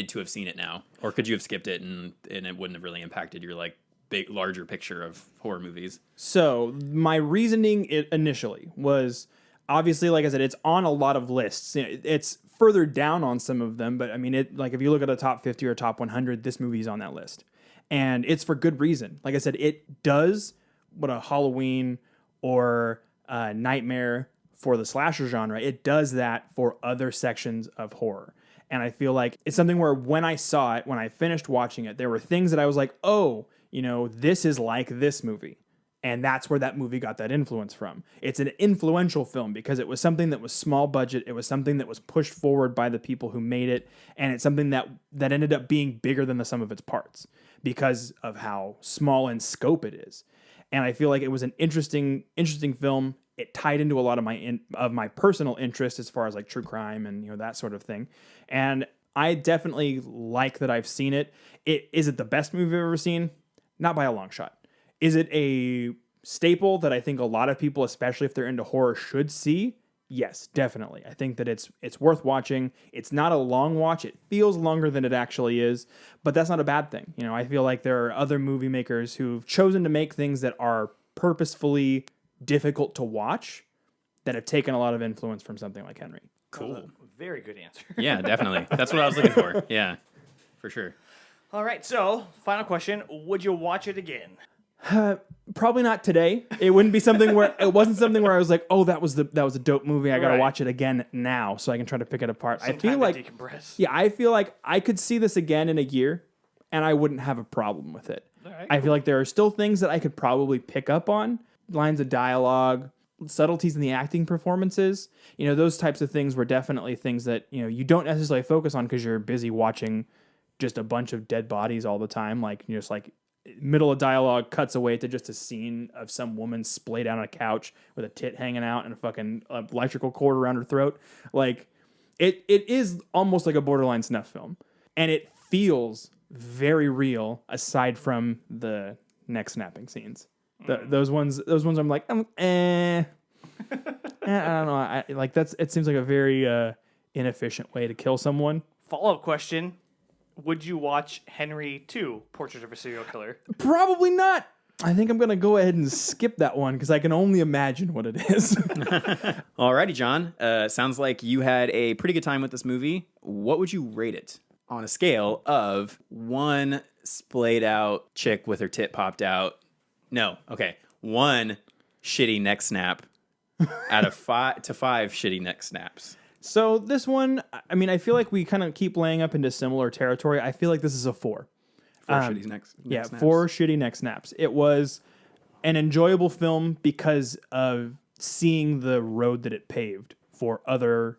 to have seen it now, or could you have skipped it and it wouldn't have really impacted your like big larger picture of horror movies? So my reasoning initially was, obviously, like I said, it's on a lot of lists. It's further down on some of them, but I mean, like if you look at a top 50 or top 100, this movie's on that list, and it's for good reason. Like I said, it does what a Halloween or Nightmare for the slasher genre, it does that for other sections of horror. And I feel like it's something where when I saw it, when I finished watching it, there were things that I was like, oh, this is like this movie. And that's where that movie got that influence from. It's an influential film because it was something that was small budget. It was something that was pushed forward by the people who made it. And it's something that ended up being bigger than the sum of its parts because of how small in scope it is. And I feel like it was an interesting film. It tied into a lot of my personal interest as far as like true crime and that sort of thing. And I definitely like that I've seen it. Is it the best movie I've ever seen? Not by a long shot. Is it a staple that I think a lot of people, especially if they're into horror, should see? Yes, definitely. I think that it's worth watching. It's not a long watch. It feels longer than it actually is, but that's not a bad thing. I feel like there are other movie makers who've chosen to make things that are purposefully difficult to watch that have taken a lot of influence from something like Henry. Cool. Very good answer. Yeah, definitely. That's what I was looking for. Yeah, for sure. All right, so final question. Would you watch it again? Probably not today. It wouldn't be something where it wasn't something where I was like, oh, that was a dope movie. I got to watch it again now so I can try to pick it apart. Some I feel time like to decompress. Yeah, I feel like I could see this again in a year and I wouldn't have a problem with it. Right, I feel like there are still things that I could probably pick up on, lines of dialogue, subtleties in the acting performances. Those types of things were definitely things that, you don't necessarily focus on because you're busy watching just a bunch of dead bodies all the time. Like, just like middle of dialogue cuts away to just a scene of some woman splayed out on a couch with a tit hanging out and a fucking electrical cord around her throat. Like, it is almost like a borderline snuff film, and it feels very real aside from the neck snapping scenes. Those ones I'm like, I don't know. It seems like a very inefficient way to kill someone. Follow-up question. Would you watch Henry 2, Portrait of a Serial Killer? Probably not. I think I'm going to go ahead and skip that one because I can only imagine what it is. Alrighty, John. Sounds like you had a pretty good time with this movie. What would you rate it on a scale of 1 splayed out chick with her tit popped out? No, okay. 1 shitty neck snap out of 5 to 5 shitty neck snaps. So this one, I mean, I feel like we kind of keep laying up into similar territory. I feel like this is a 4. 4 shitty neck snaps. 4 shitty neck snaps. It was an enjoyable film because of seeing the road that it paved for other,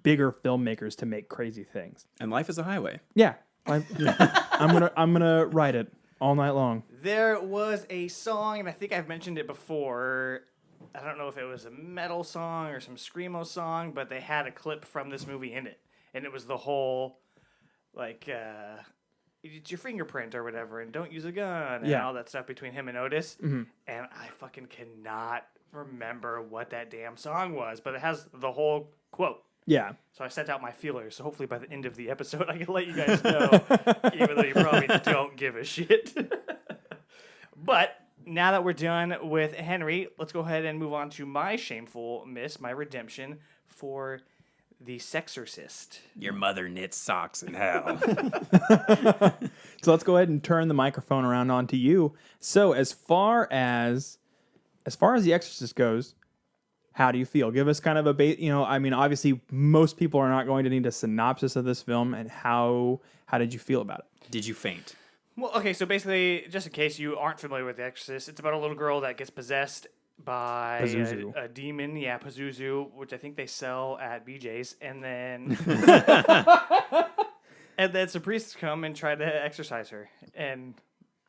bigger filmmakers to make crazy things. And life is a highway. Yeah, I'm gonna ride it all night long. There was a song, and I think I've mentioned it before. I don't know if it was a metal song or some screamo song, but they had a clip from this movie in it, and it was the whole like it's your fingerprint or whatever, and don't use a gun and all that stuff between him and Otis. Mm-hmm. And I fucking cannot remember what that damn song was, but it has the whole quote. Yeah. So I sent out my feelers. So hopefully by the end of the episode, I can let you guys know, even though you probably don't give a shit. But now that we're done with Henry, let's go ahead and move on to my shameful miss, my redemption for the Exorcist. Your mother knits socks in hell. So let's go ahead and turn the microphone around onto you. So as far as the Exorcist goes, how do you feel? Give us kind of a obviously most people are not going to need a synopsis of this film, and how did you feel about it? Did you faint? Well, okay, so basically, just in case you aren't familiar with The Exorcist, it's about a little girl that gets possessed by a demon, Pazuzu, which I think they sell at BJ's, and then and then some priests come and try to exorcise her, and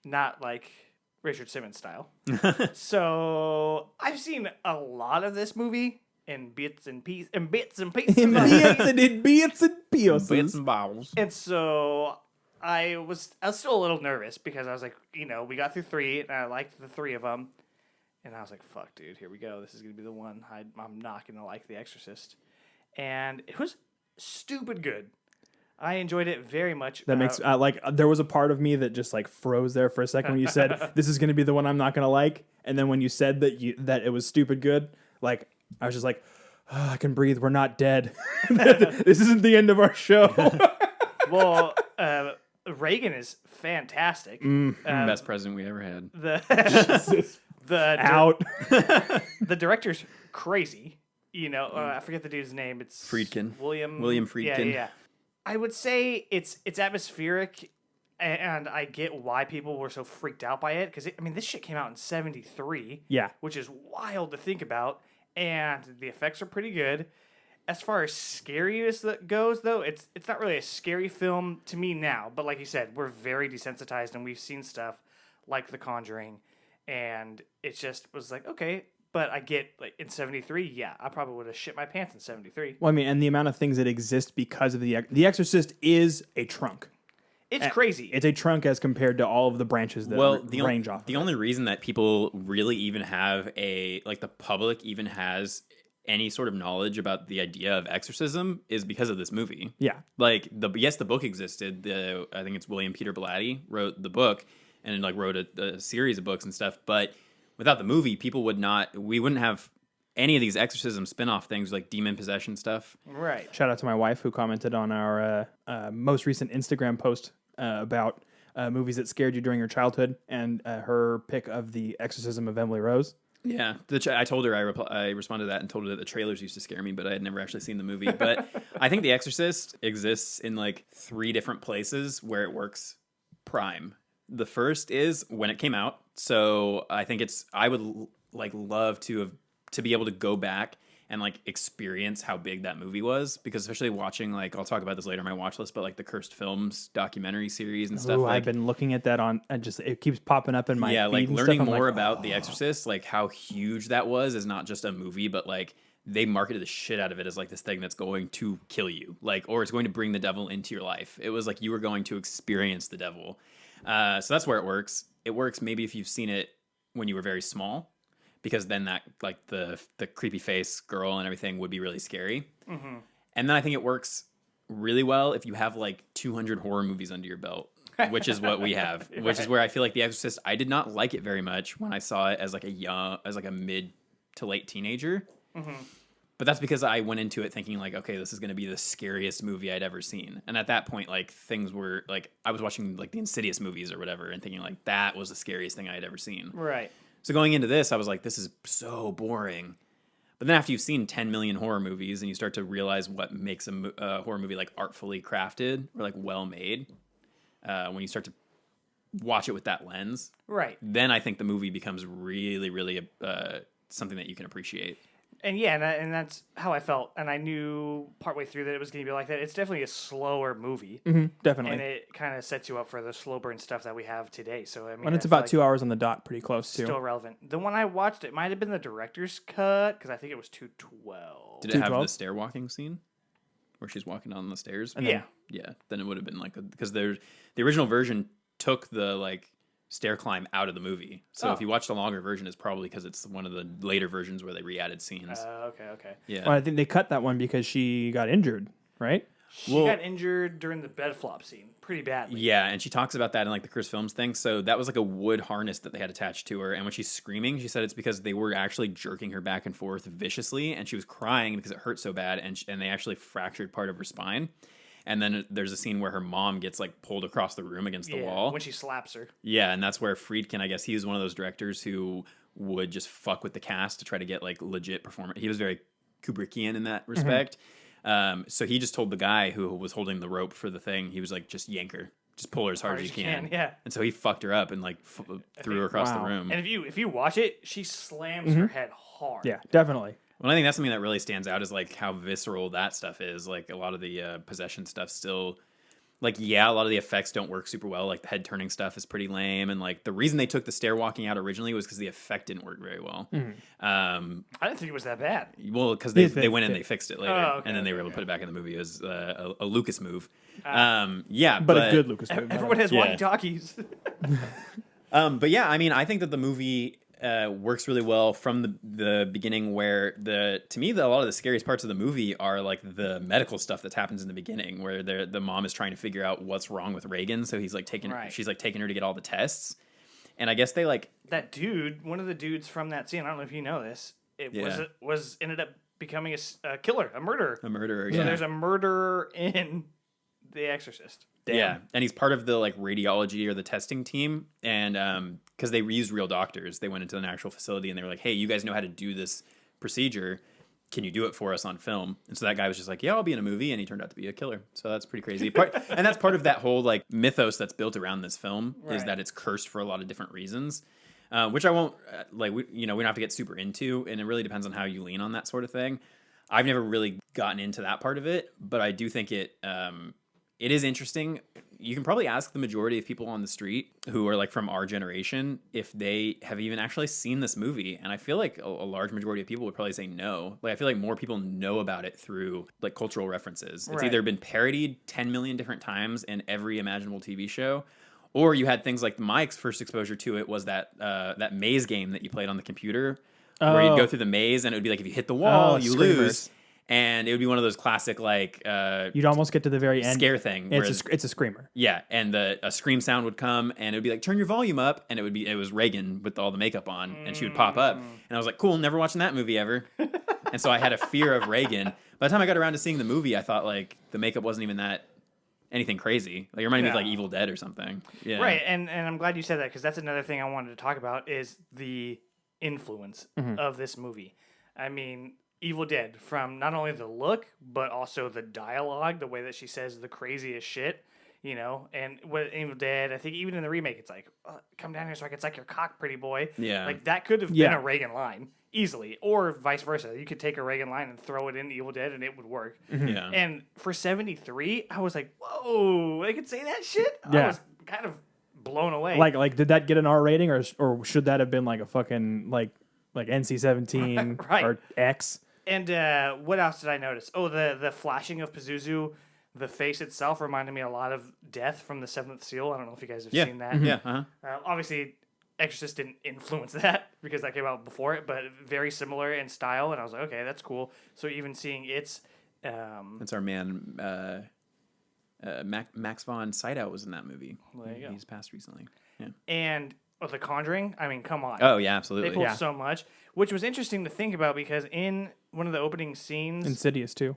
not like Richard Simmons style. So I've seen a lot of this movie in bits and pieces, bits and balls. and so I was still a little nervous because I was like, we got through 3 and I liked the 3 of them. And I was like, fuck, dude, here we go. This is going to be the one I'm not going to like The Exorcist. And it was stupid good. I enjoyed it very much. That makes there was a part of me that just like froze there for a second when you said this is going to be the one I'm not going to like, and then when you said that it was stupid good, like I was just like, oh, I can breathe. We're not dead. This isn't the end of our show. Well, Reagan is fantastic. Best president we ever had. The director's crazy. I forget the dude's name. It's Friedkin. William Friedkin. Yeah. I would say it's atmospheric, and I get why people were so freaked out by it because this shit came out in '73. Yeah, which is wild to think about, and the effects are pretty good. As far as scariness that goes, though, it's not really a scary film to me now. But like you said, we're very desensitized, and we've seen stuff like The Conjuring, and it just was like, okay. But I get, like, in 73, yeah, I probably would have shit my pants in 73. Well, and the amount of things that exist because of The Exorcist is a trunk. It's crazy. It's a trunk as compared to all of the branches that range off. The only reason that people really even have the public even has any sort of knowledge about the idea of exorcism is because of this movie. Yeah. Like, the book existed. I think it's William Peter Blatty wrote the book and, wrote a series of books and stuff, but without the movie, we wouldn't have any of these exorcism spin-off things like demon possession stuff. Right. Shout out to my wife who commented on our most recent Instagram post about movies that scared you during your childhood and her pick of The Exorcism of Emily Rose. Yeah. I told her, I responded to that and told her that the trailers used to scare me, but I had never actually seen the movie. But I think The Exorcist exists in 3 different places where it works prime. The first is when it came out. So I think I would love to be able to go back and experience how big that movie was, because especially watching I'll talk about this later on my watch list, but the Cursed Films documentary series and stuff. I've been looking at that it keeps popping up in my feed and learning stuff. more about The Exorcist, how huge that was is not just a movie, but they marketed the shit out of it as this thing that's going to kill you, or it's going to bring the devil into your life. It was you were going to experience the devil. So that's where it works. It works maybe if you've seen it when you were very small, because then that the creepy face girl and everything would be really scary. Mm-hmm. And then I think it works really well if you have 200 horror movies under your belt, which is what we have. Right. Which is where I feel like The Exorcist, I did not like it very much when I saw it as a mid to late teenager. Mm-hmm. But that's because I went into it thinking okay, this is going to be the scariest movie I'd ever seen. And at that point, things were I was watching the Insidious movies or whatever and thinking that was the scariest thing I had ever seen. Right. So going into this, I was this is so boring. But then after you've seen 10 million horror movies and you start to realize what makes a horror movie artfully crafted or well made, when you start to watch it with that lens, right, then I think the movie becomes really, really something that you can appreciate. And yeah, and that's how I felt. And I knew partway through that it was going to be like that. It's definitely a slower movie. Mm-hmm, definitely. And it kind of sets you up for the slow burn stuff that we have today. So, and it's about 2 hours on the dot, pretty close, too. Still relevant. The one I watched, it might have been the director's cut, because I think it was 2:12. Did it have the stair walking scene? Where she's walking on the stairs? Yeah. Then it would have been because the original version took the stair climb out of the movie. So if you watch the longer version, it's probably because it's one of the later versions where they re-added scenes. Okay. Yeah. Well, I think they cut that one because she got injured, right? She got injured during the bed flop scene pretty badly. Yeah, and she talks about that in the Cursed Films thing. So that was a wood harness that they had attached to her. And when she's screaming, she said it's because they were actually jerking her back and forth viciously. And she was crying because it hurt so bad. And they actually fractured part of her spine. And then there's a scene where her mom gets pulled across the room against the wall. When she slaps her. Yeah, and that's where Friedkin, I guess he's one of those directors who would just fuck with the cast to try to get legit performance. He was very Kubrickian in that respect. Mm-hmm. So he just told the guy who was holding the rope for the thing, he was just yank her. Just pull her as hard as you can. Yeah. And so he fucked her up and threw her across the room. And if you watch it, she slams her head hard. Yeah, definitely. Well, I think that's something that really stands out is how visceral that stuff is. A lot of the possession stuff still, Like, yeah, a lot of the effects don't work super well. Like, the head turning stuff is pretty lame. And, like, the reason they took the stair walking out originally was because the effect didn't work very well. I didn't think it was that bad. Well, because they went and they- they fixed it later. Oh, okay, and then they were able to put it back in the movie. It was a Lucas move. Yeah. but a good Lucas movie. Everyone has Yeah. walkie-talkies. But yeah, I mean, I think that the movie works really well from the beginning. Where to me, a lot of the scariest parts of the movie are like the medical stuff that happens in the beginning, where the mom is trying to figure out what's wrong with Reagan. So she's like taking her to get all the tests, and I guess they like That dude, one of the dudes from that scene, I don't know if you know this, was ended up becoming a killer, a murderer. a murderer. So Yeah. there's a murderer in The Exorcist. Yeah, and he's part of the like radiology or the testing team, and because they reused real doctors, they went into an actual facility and they were like, "Hey, you guys know how to do this procedure? Can you do it for us on film?" And so that guy was just like, "Yeah, I'll be in a movie," and he turned out to be a killer. So that's pretty crazy. And that's part of that whole like mythos that's built around this film is Right. that it's cursed for a lot of different reasons, which I won't we don't have to get super into, and it really depends on how you lean on that sort of thing. I've never really gotten into that part of it, but I do think it is interesting. You can probably ask the majority of people on the street who are like from our generation if they have even actually seen this movie. And I feel like a large majority of people would probably say no. Like, I feel like more people know about it through like cultural references. It's Right. either been parodied 10 million different times in every imaginable TV show, or you had things like my first exposure to it was that maze game that you played on the computer where you'd go through the maze and it would be like, if you hit the wall, you Screamers. lose. And it would be one of those classic like You'd almost get to the very end. scare thing. It's a screamer. Yeah, and a scream sound would come, and it would be like, turn your volume up, and it was Reagan with all the makeup on, and she would pop up, and I was like, cool, never watching that movie ever, and so I had a fear of Reagan. By the time I got around to seeing the movie, I thought like the makeup wasn't even that anything crazy. Like, it reminded me of like Evil Dead or something. Yeah, Right, and I'm glad you said that because that's another thing I wanted to talk about is the influence of this movie. I mean, Evil Dead, from not only the look, but also the dialogue, the way that she says the craziest shit, you know, and what Evil Dead, I think even in the remake, it's like, come down here so I can suck your cock, pretty boy. Yeah. Like, that could have been a Reagan line, easily, or vice versa. You could take a Reagan line and throw it in Evil Dead, and it would work. Yeah. And for 73, I was like, whoa, they could say that shit? I Yeah. was kind of blown away. Like, did that get an R rating, or should that have been like a fucking like NC-17 Right. or X? And what else did I notice? Oh, the flashing of Pazuzu, the face itself reminded me a lot of Death from the Seventh Seal. I don't know if you guys have seen that. Yeah. Uh-huh. Obviously, Exorcist didn't influence that because that came out before it, but very similar in style. And I was like, okay, that's cool. So even seeing its... That's our man, Max von Sydow was in that movie. Well, there you go. He's passed recently. Yeah. And The Conjuring, I mean, come on. Oh, yeah, They absolutely. pulled Yeah. so much, which was interesting to think about because in one of the opening scenes... Insidious too.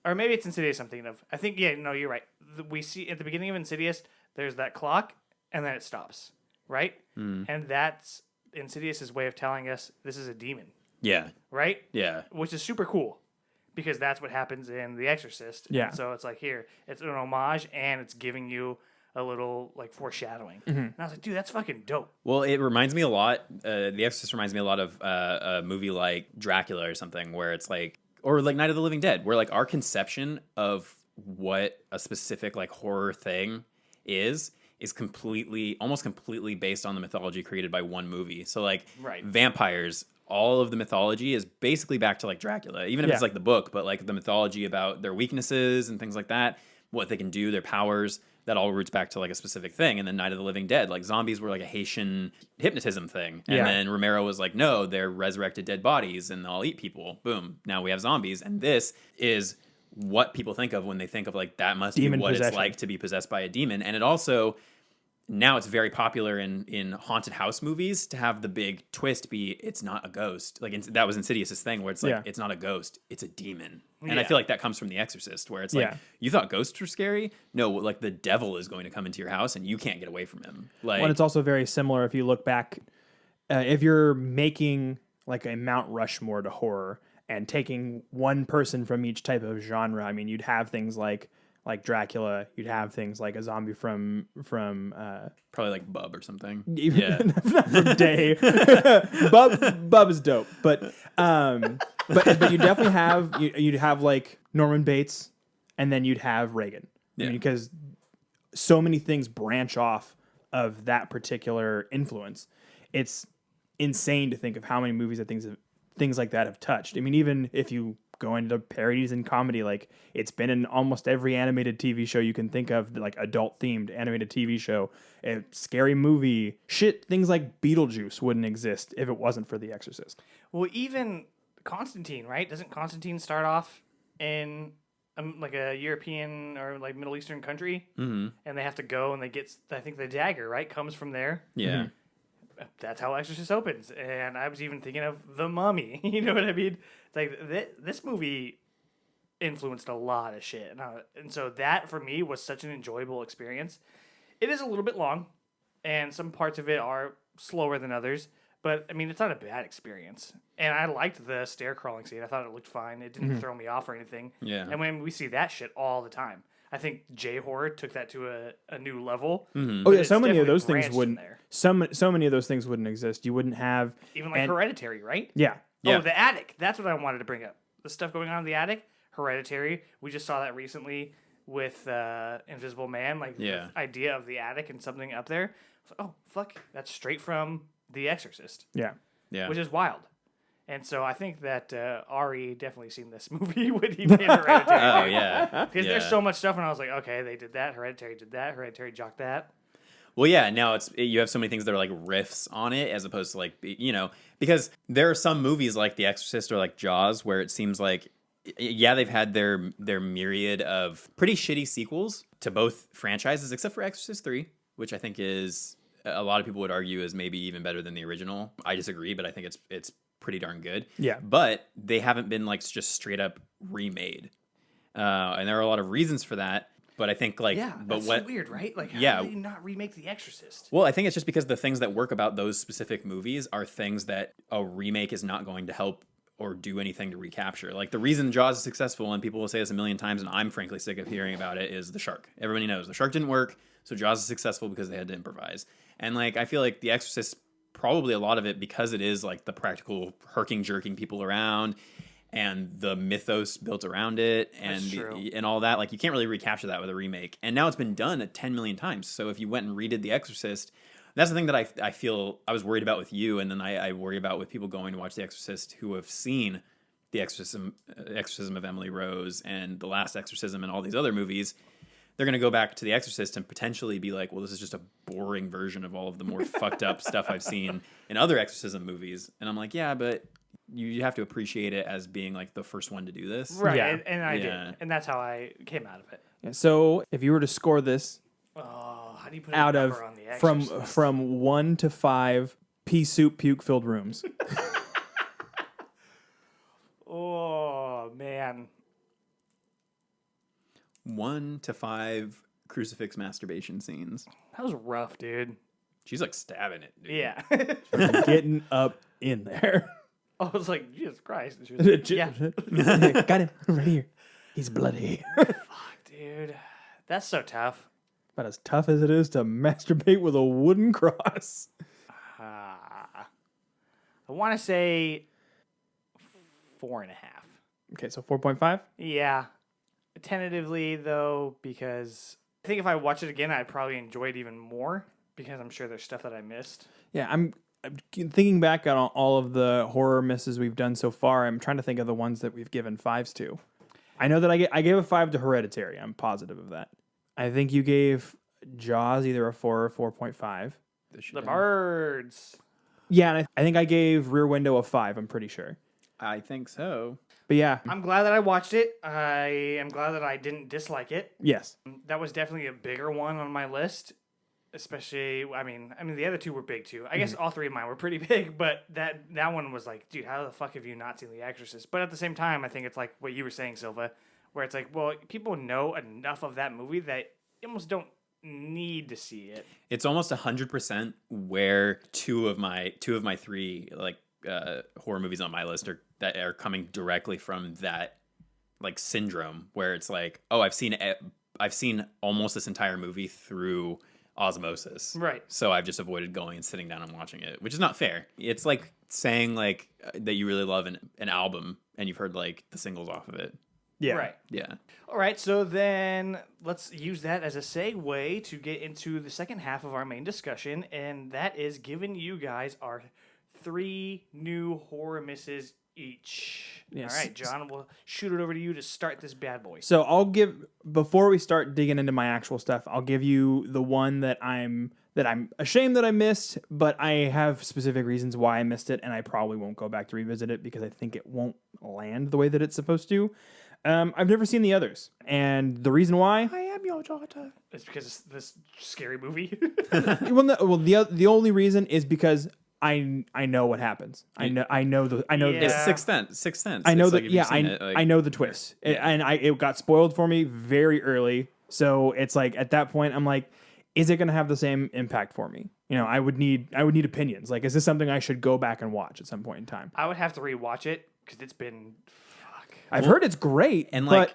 Or maybe it's Insidious I'm thinking of. I think, yeah, no, you're right. We see at the beginning of Insidious, there's that clock, and then it stops, right? And that's Insidious' way of telling us this is a demon, Yeah. right? Yeah. Which is super cool, because that's what happens in The Exorcist. Yeah. And so it's like, here, it's an homage, and it's giving you a little, like, foreshadowing. And I was like, dude, that's fucking dope. Well, it reminds me a lot. The Exorcist reminds me a lot of a movie like Dracula or something, where it's like, or like Night of the Living Dead, where like our conception of what a specific like horror thing is almost completely based on the mythology created by one movie. So like Right. vampires, all of the mythology is basically back to like Dracula, even if it's Yeah. like the book, but like the mythology about their weaknesses and things like that, what they can do, their powers, that all roots back to like a specific thing. And then Night of the Living Dead, like zombies were like a Haitian hypnotism thing. And Yeah. then Romero was like, no, they're resurrected dead bodies and they'll eat people. Boom. Now we have zombies. And this is what people think of when they think of like, that must Demon be what possession. it's like to be possessed by a demon. And it also, now it's very popular in haunted house movies to have the big twist be it's not a ghost. Like that was Insidious' thing where it's like, Yeah. it's not a ghost, it's a demon. And I Yeah. feel like that comes from The Exorcist, where it's like, Yeah. you thought ghosts were scary? No, like the devil is going to come into your house and you can't get away from him. Like, Well, it's also very similar if you look back. If you're making like a Mount Rushmore to horror and taking one person from each type of genre, I mean, you'd have things like Dracula. You'd have things like a zombie from probably like Bub or something. Yeah. Not from Day. Bub is dope, but you definitely have you'd have like Norman Bates, and then you'd have Reagan. I mean, Yeah. because so many things branch off of that particular influence. It's insane to think of how many movies that things like that have touched. I mean, even if you go into parodies and comedy, like it's been in almost every animated TV show you can think of, like adult themed animated TV show, a scary movie, shit. Things like Beetlejuice wouldn't exist if it wasn't for The Exorcist. Well, even Constantine, right? Doesn't Constantine start off in like a European or like Middle Eastern country? Mm-hmm. And they have to go and they get, I think the dagger, right, comes from there. Yeah. Mm-hmm. That's how Exorcist opens. And I was even thinking of The Mummy. You know what I mean? It's like this movie influenced a lot of shit. And so that, for me, was such an enjoyable experience. It is a little bit long, and some parts of it are slower than others. But, I mean, it's not a bad experience. And I liked the stair crawling scene. I thought it looked fine. It didn't throw me off or anything. Yeah. And when we see that shit all the time. I think J-horror took that to a new level. Mm-hmm. Oh yeah, It's so many of definitely those things branched in wouldn't. there. So many of those things wouldn't exist. You wouldn't have Even like Hereditary, right? Yeah. Yeah. Oh, the attic. That's what I wanted to bring up. The stuff going on in the attic. Hereditary. We just saw that recently with Invisible Man. Like Yeah. the idea of the attic and something up there. So, oh, fuck. That's straight from The Exorcist. Yeah. Yeah. Which is wild. And so I think that Ari definitely seen this movie when he made Hereditary. Oh yeah. Because Yeah. there's so much stuff, and I was like, okay, they did that. Hereditary did that. Hereditary jocked that. Well, yeah. Now you have so many things that are like riffs on it, as opposed to like because there are some movies like The Exorcist or like Jaws where it seems like they've had their myriad of pretty shitty sequels to both franchises, except for Exorcist 3, which I think is a lot of people would argue is maybe even better than the original. I disagree, but I think it's pretty darn good. Yeah. But they haven't been like just straight up remade. And there are a lot of reasons for that. But I think like, That's so weird, right? Like, how Yeah. do they not remake The Exorcist? Well, I think it's just because the things that work about those specific movies are things that a remake is not going to help or do anything to recapture. Like the reason Jaws is successful, and people will say this a million times, and I'm frankly sick of hearing about it, is the shark. Everybody knows the shark didn't work, so Jaws is successful because they had to improvise. And like I feel like The Exorcist, probably a lot of it, because it is like the practical herking jerking people around and the mythos built around it and all that, like you can't really recapture that with a remake. And now it's been done 10 million times. So if you went and redid The Exorcist, that's the thing that I feel I was worried about with you, and then I worry about with people going to watch The Exorcist who have seen The Exorcism of Emily Rose and The Last Exorcism and all these other movies. They're going to go back to The Exorcist and potentially be like, well, this is just a boring version of all of the more fucked up stuff I've seen in other exorcism movies. And I'm like, yeah, but you have to appreciate it as being like the first one to do this. Right, Yeah. and I did. And that's how I came out of it. Yeah, so if you were to score this Oh, how do you put out a of number on The Exorcist? from 1 to 5 pea soup puke filled rooms? Oh, man. 1 to 5 crucifix masturbation scenes. That was rough, dude. She's like stabbing it, dude. Yeah. Getting up in there. I was like, Jesus Christ. And she was like, yeah. Got him right here. He's bloody. Fuck, dude. That's so tough. About as tough as it is to masturbate with a wooden cross. I want to say 4.5. Okay, so 4.5? Yeah. Tentatively, though, because I think if I watch it again, I'd probably enjoy it even more because I'm sure there's stuff that I missed. Yeah, I'm thinking back on all of the horror misses we've done so far. I'm trying to think of the ones that we've given 5s to. I know that I gave a 5 to Hereditary. I'm positive of that. I think you gave Jaws either a 4 or 4.5. The birds. Yeah, and I think I gave Rear Window a 5. I'm pretty sure. I think so. But yeah, I'm glad that I watched it. I am glad that I didn't dislike it. yes. That was definitely a bigger one on my list. Especially, I mean, the other two were big too. I guess all three of mine were pretty big, but that one was like, dude, how the fuck have you not seen The Exorcist? But at the same time, I think it's like what you were saying, Silva, where it's like, well, people know enough of that movie that you almost don't need to see it. It's almost 100% where two of my 3 like horror movies on my list are coming directly from that like syndrome where it's like, oh, I've seen almost this entire movie through osmosis. Right. So I've just avoided going and sitting down and watching it, which is not fair. It's like saying like that you really love an album and you've heard like the singles off of it. Yeah. Right. Yeah. All right, so then let's use that as a segue to get into the second half of our main discussion, and that is giving you guys our 3 new horror misses each. Yes. All right, John, we'll shoot it over to you to start this bad boy. So I'll give, before we start digging into my actual stuff, I'll give you the one that I'm ashamed that I missed, but I have specific reasons why I missed it, and I probably won't go back to revisit it because I think it won't land the way that it's supposed to. I've never seen the others, and the reason why I am your daughter. It's because it's this scary movie. the only reason is because I know what happens. I know Yeah. It's Sixth Sense. I know It's that. like, if Yeah, you've seen it, like, I know the twist, and it got spoiled for me very early. So it's like at that point, I'm like, is it going to have the same impact for me? You know, I would need opinions. Like, is this something I should go back and watch at some point in time? I would have to rewatch it because it's been I've heard it's great, and but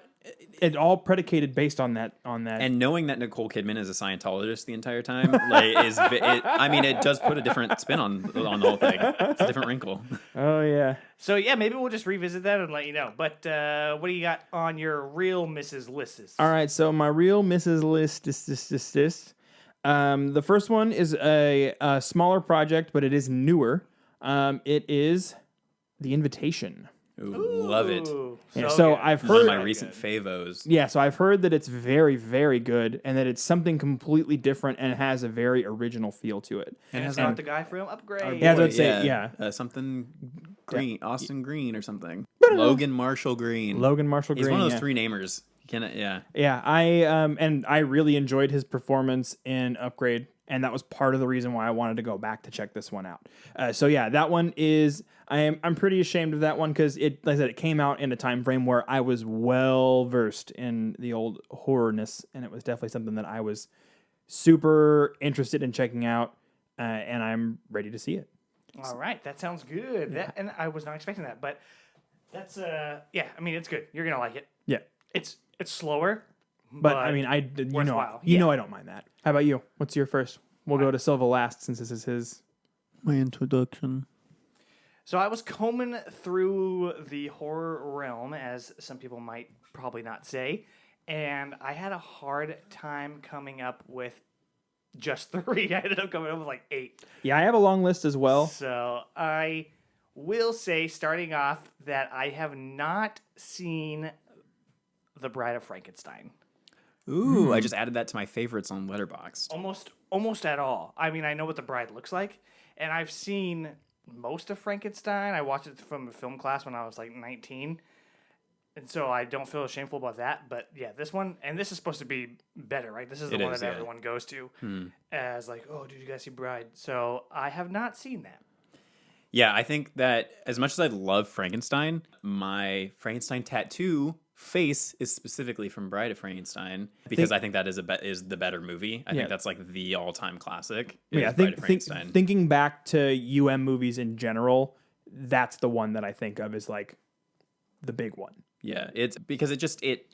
it all predicated based on that. And knowing that Nicole Kidman is a Scientologist the entire time, like, it does put a different spin on the whole thing. It's a different wrinkle. Oh yeah. So yeah, maybe we'll just revisit that and let you know. But what do you got on your real Mrs. Lists? All right, so my real Mrs. List is this. The first one is a smaller project, but it is newer. It is The Invitation. Ooh, love it. Yeah, so good. I've One of heard my recent favos. Yeah, so I've heard that it's very, very good, and that it's something completely different, and it has a very original feel to it. And it's not the guy from Upgrade. Yeah, I would say, yeah. Something Green, Austin Green or something. Logan Marshall Green. Logan Marshall Green. He's one of those yeah. 3 namers. Yeah. Yeah, I really enjoyed his performance in Upgrade, and that was part of the reason why I wanted to go back to check this one out. So yeah, that one is I'm pretty ashamed of that one because like I said, it came out in a time frame where I was well versed in the old horrorness, and it was definitely something that I was super interested in checking out, and I'm ready to see it. All right, that sounds good. Yeah. And I was not expecting that, but that's yeah. I mean, it's good. You're gonna like it. Yeah, It's slower, but I mean, worthwhile. you know I don't mind that. How about you? What's your first? We'll go to Silva last since this is his. My introduction. So I was combing through the horror realm, as some people might probably not say, and I had a hard time coming up with just 3. I ended up coming up with like 8. Yeah, I have a long list as well. So I will say, starting off, that I have not seen The Bride of Frankenstein. Ooh, I just added that to my favorites on Letterboxd. Almost at all. I mean, I know what The Bride looks like, and I've seen most of Frankenstein. I watched it from a film class when I was like 19, and so I don't feel shameful about that. But yeah, this one, and this is supposed to be better, right? This is the one that everyone goes to as like, oh, did you guys see Bride? So I have not seen that. Yeah, I think that as much as I love Frankenstein, my Frankenstein tattoo face is specifically from Bride of Frankenstein because I think that is the better movie. I think that's like the all-time classic. Yeah, I think thinking back to movies in general, that's the one that I think of as like the big one. Yeah, it's because it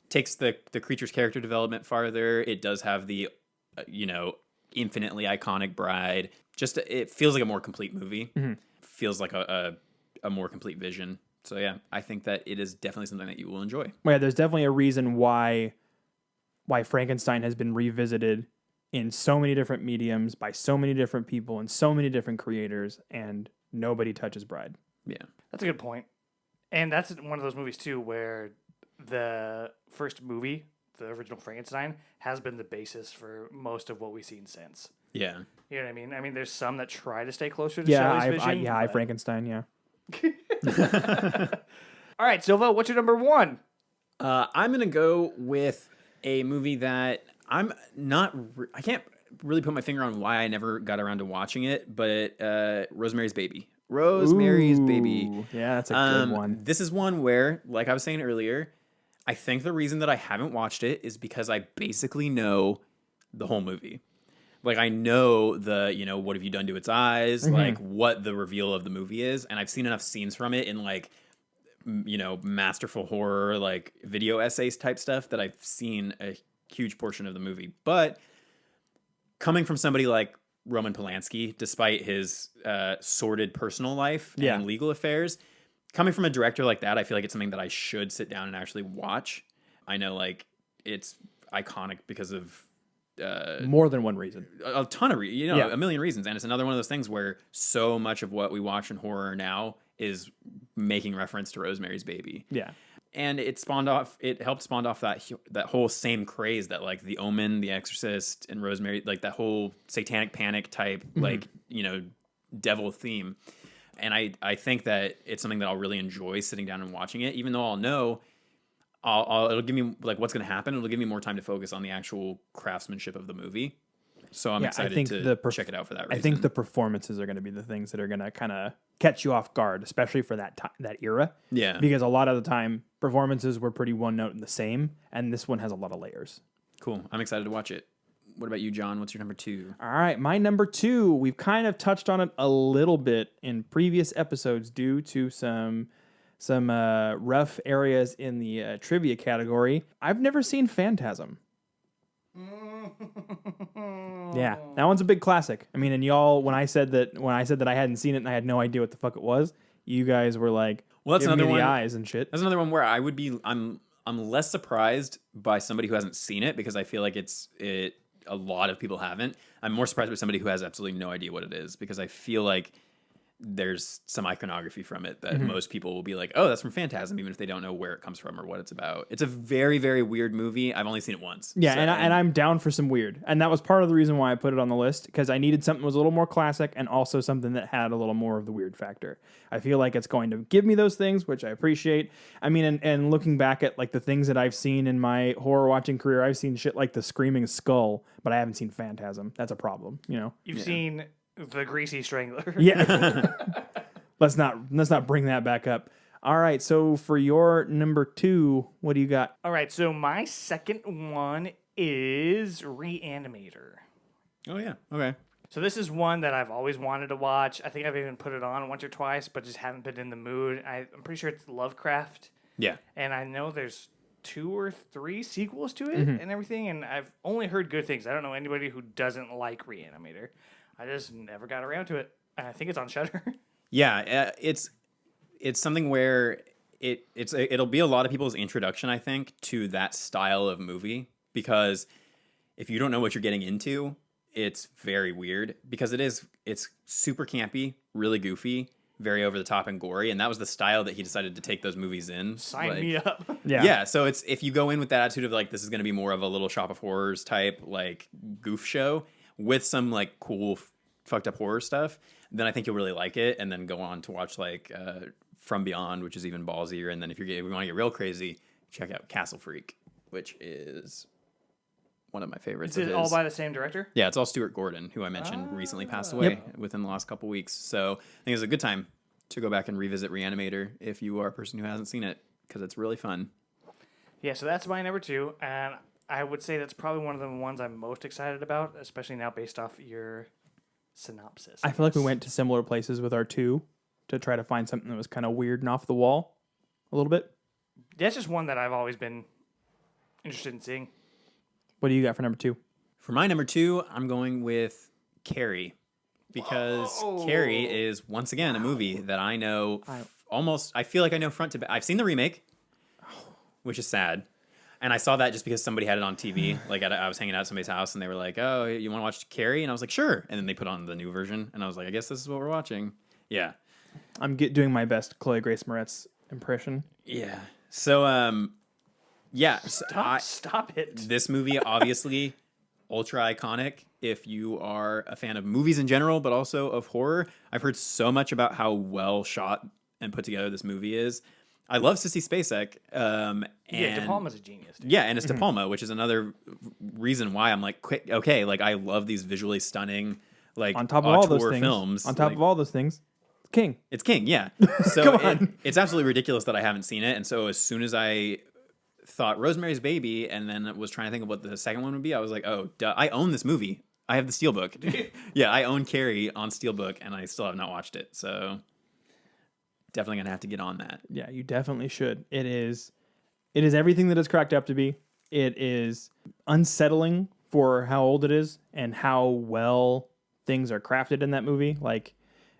takes the creature's character development farther. It does have the infinitely iconic bride. Just it feels like a more complete movie. Mm-hmm. Feels like a more complete vision. So yeah, I think that it is definitely something that you will enjoy. Well, yeah, there's definitely a reason why Frankenstein has been revisited in so many different mediums by so many different people and so many different creators, and nobody touches Bride. Yeah, that's a good point. And that's one of those movies too where the first movie, the original Frankenstein, has been the basis for most of what we've seen since. Yeah. You know what I mean? I mean, there's some that try to stay closer to Shelley's vision. I Frankenstein, yeah. All right, Silva, what's your number 1? I'm going to go with a movie that I can't really put my finger on why I never got around to watching it, but Rosemary's Baby. Rosemary's Baby. Yeah, that's a good one. This is one where, like I was saying earlier, I think the reason that I haven't watched it is because I basically know the whole movie. Like, I know what have you done to its eyes, mm-hmm. like what the reveal of the movie is. And I've seen enough scenes from it in like, masterful horror, like video essays type stuff that I've seen a huge portion of the movie. But coming from somebody like Roman Polanski, despite his sordid personal life and legal affairs, coming from a director like that, I feel like it's something that I should sit down and actually watch. I know, like, it's iconic because of More than one reason. a ton of Yeah. a million reasons, and it's another one of those things where so much of what we watch in horror now is making reference to Rosemary's Baby. Yeah. And it helped spawn off that whole same craze that, like, The Omen, The Exorcist, and Rosemary, like that whole satanic panic type, like, devil theme. And I think that it's something that I'll really enjoy sitting down and watching it, even though I'll know it'll give me, like, what's going to happen. It'll give me more time to focus on the actual craftsmanship of the movie. So I'm excited to check it out for that reason. I think the performances are going to be the things that are going to kind of catch you off guard, especially for that era. Yeah. Because a lot of the time, performances were pretty one note and the same, and this one has a lot of layers. Cool. I'm excited to watch it. What about you, John? What's your number 2? All right, my number 2, we've kind of touched on it a little bit in previous episodes due to some rough areas in the trivia category. I've never seen Phantasm. Yeah, that one's a big classic. I mean, and y'all, when I said that I hadn't seen it and I had no idea what the fuck it was, you guys were like, well, that's giving me another the one. eyes and shit. That's another one where I'm less surprised by somebody who hasn't seen it, because I feel like a lot of people haven't. I'm more surprised by somebody who has absolutely no idea what it is, because I feel like there's some iconography from it that most people will be like, oh, that's from Phantasm, even if they don't know where it comes from or what it's about. It's a very, very weird movie. I've only seen it once. Yeah, so, and I'm down for some weird. And that was part of the reason why I put it on the list, because I needed something that was a little more classic and also something that had a little more of the weird factor. I feel like it's going to give me those things, which I appreciate. I mean, and looking back at, like, the things that I've seen in my horror watching career, I've seen shit like The Screaming Skull, but I haven't seen Phantasm. That's a problem, You've seen The Greasy Strangler. Yeah. Let's not bring that back up. All right, so for your number 2, what do you got? All right, so my second one is Reanimator. Oh, yeah. Okay. So this is one that I've always wanted to watch. I think I've even put it on once or twice, but just haven't been in the mood. I'm pretty sure it's Lovecraft. Yeah. And I know there's 2 or 3 sequels to it and everything, and I've only heard good things. I don't know anybody who doesn't like Reanimator. I just never got around to it. I think it's on Shudder. Yeah, it's something where it'll be a lot of people's introduction, I think, to that style of movie, because if you don't know what you're getting into, it's very weird, because it's super campy, really goofy, very over the top and gory, and that was the style that he decided to take those movies in. Sign me up. Yeah, so it's, if you go in with that attitude of, like, this is going to be more of a Little Shop of Horrors type, like, goof show with some, like, cool fucked up horror stuff, then I think you'll really like it, and then go on to watch, like, From Beyond, which is even ballsier, and then if you want to get real crazy, check out Castle Freak, which is one of my favorites. Is it all by the same director? Yeah, it's all Stuart Gordon, who I mentioned recently passed away within the last couple weeks. So I think it's a good time to go back and revisit Reanimator if you are a person who hasn't seen it, because it's really fun. Yeah, so that's my number 2, and I would say that's probably one of the ones I'm most excited about, especially now based off your synopsis. I feel like we went to similar places with our 2 to try to find something that was kind of weird and off the wall a little bit. That's just one that I've always been interested in seeing. What do you got for number 2? For my number 2, I'm going with Carrie, because Carrie is, once again, a movie that I know I feel like I know front to back. I've seen the remake, which is sad. And I saw that just because somebody had it on TV. Like, I was hanging out at somebody's house, and they were like, oh, you want to watch Carrie? And I was like, sure. And then they put on the new version, and I was like, I guess this is what we're watching. Yeah. I'm doing my best Chloe Grace Moretz impression. Yeah. So, yeah. Stop it. This movie, obviously, ultra iconic if you are a fan of movies in general, but also of horror. I've heard so much about how well shot and put together this movie is. I love Sissy Spacek. De Palma's a genius, dude. Yeah, and it's De Palma, which is another reason why I'm like, okay, like, I love these visually stunning, like, on top of all those things, films. On top of all those things, King. It's King, yeah. So it's absolutely ridiculous that I haven't seen it. And so as soon as I thought Rosemary's Baby and then was trying to think of what the second one would be, I was like, oh, duh, I own this movie. I have the Steelbook. Yeah, I own Carrie on Steelbook, and I still have not watched it. So definitely gonna have to get on that. Yeah, you definitely should. It is everything that it's cracked up to be. It is unsettling for how old it is and how well things are crafted in that movie. Like,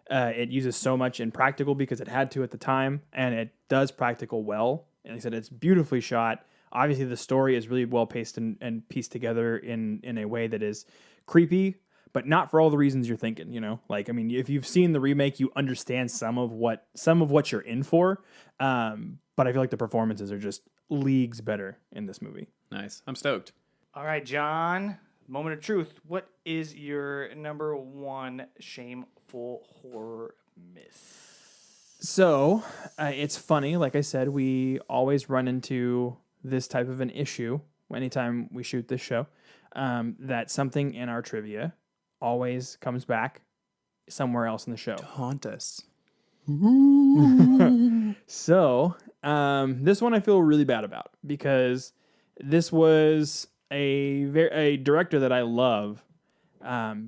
It uses so much in practical because it had to at the time, and it does practical well. And like I said, it's beautifully shot. Obviously, the story is really well paced and pieced together in a way that is creepy, but not for all the reasons you're thinking. Like, I mean, if you've seen the remake, you understand some of what you're in for. But I feel like the performances are just leagues better in this movie. Nice. I'm stoked. All right, John. Moment of truth. What is your number one shameful horror miss? So it's funny. Like I said, we always run into this type of an issue anytime we shoot this show. That something in our trivia always comes back somewhere else in the show. Haunt us. So this one I feel really bad about because this was a director that I love.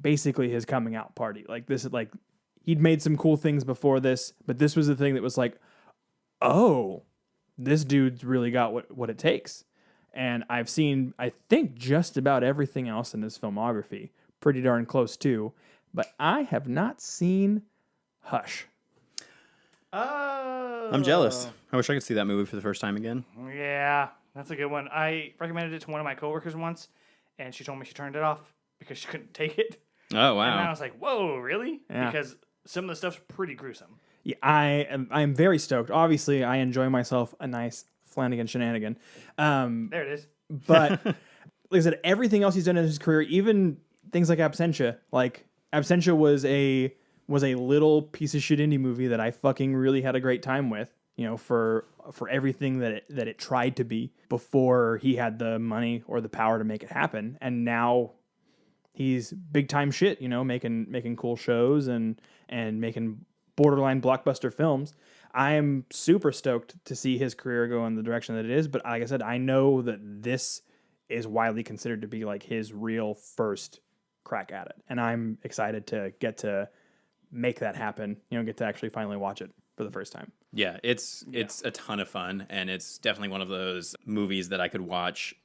Basically his coming out party. Like this is like he'd made some cool things before this, but this was the thing that was like, oh, this dude's really got what it takes. And I've seen, I think, just about everything else in his filmography. Pretty darn close too. But I have not seen Hush. Oh. I'm jealous. I wish I could see that movie for the first time again. Yeah, that's a good one. I recommended it to one of my coworkers once, and she told me she turned it off because she couldn't take it. Oh, wow. And I was like, whoa, really? Yeah. Because some of the stuff's pretty gruesome. Yeah, I'm very stoked. Obviously, I enjoy myself a nice Flanagan shenanigan. There it is. But like I said, everything else he's done in his career, even things like Absentia. Like Absentia was a little piece of shit indie movie that I fucking really had a great time with. For everything that it tried to be before he had the money or the power to make it happen. And now he's big time shit. Making cool shows and making borderline blockbuster films. I am super stoked to see his career go in the direction that it is. But like I said, I know that this is widely considered to be like his real first crack at it. And I'm excited to get to make that happen, get to actually finally watch it for the first time. Yeah, it's a ton of fun, and it's definitely one of those movies that I could watch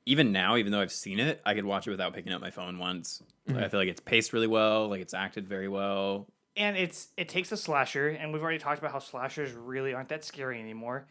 even now, even though I've seen it, I could watch it without picking up my phone once. I feel like it's paced really well, like it's acted very well. And it takes a slasher, and we've already talked about how slashers really aren't that scary anymore.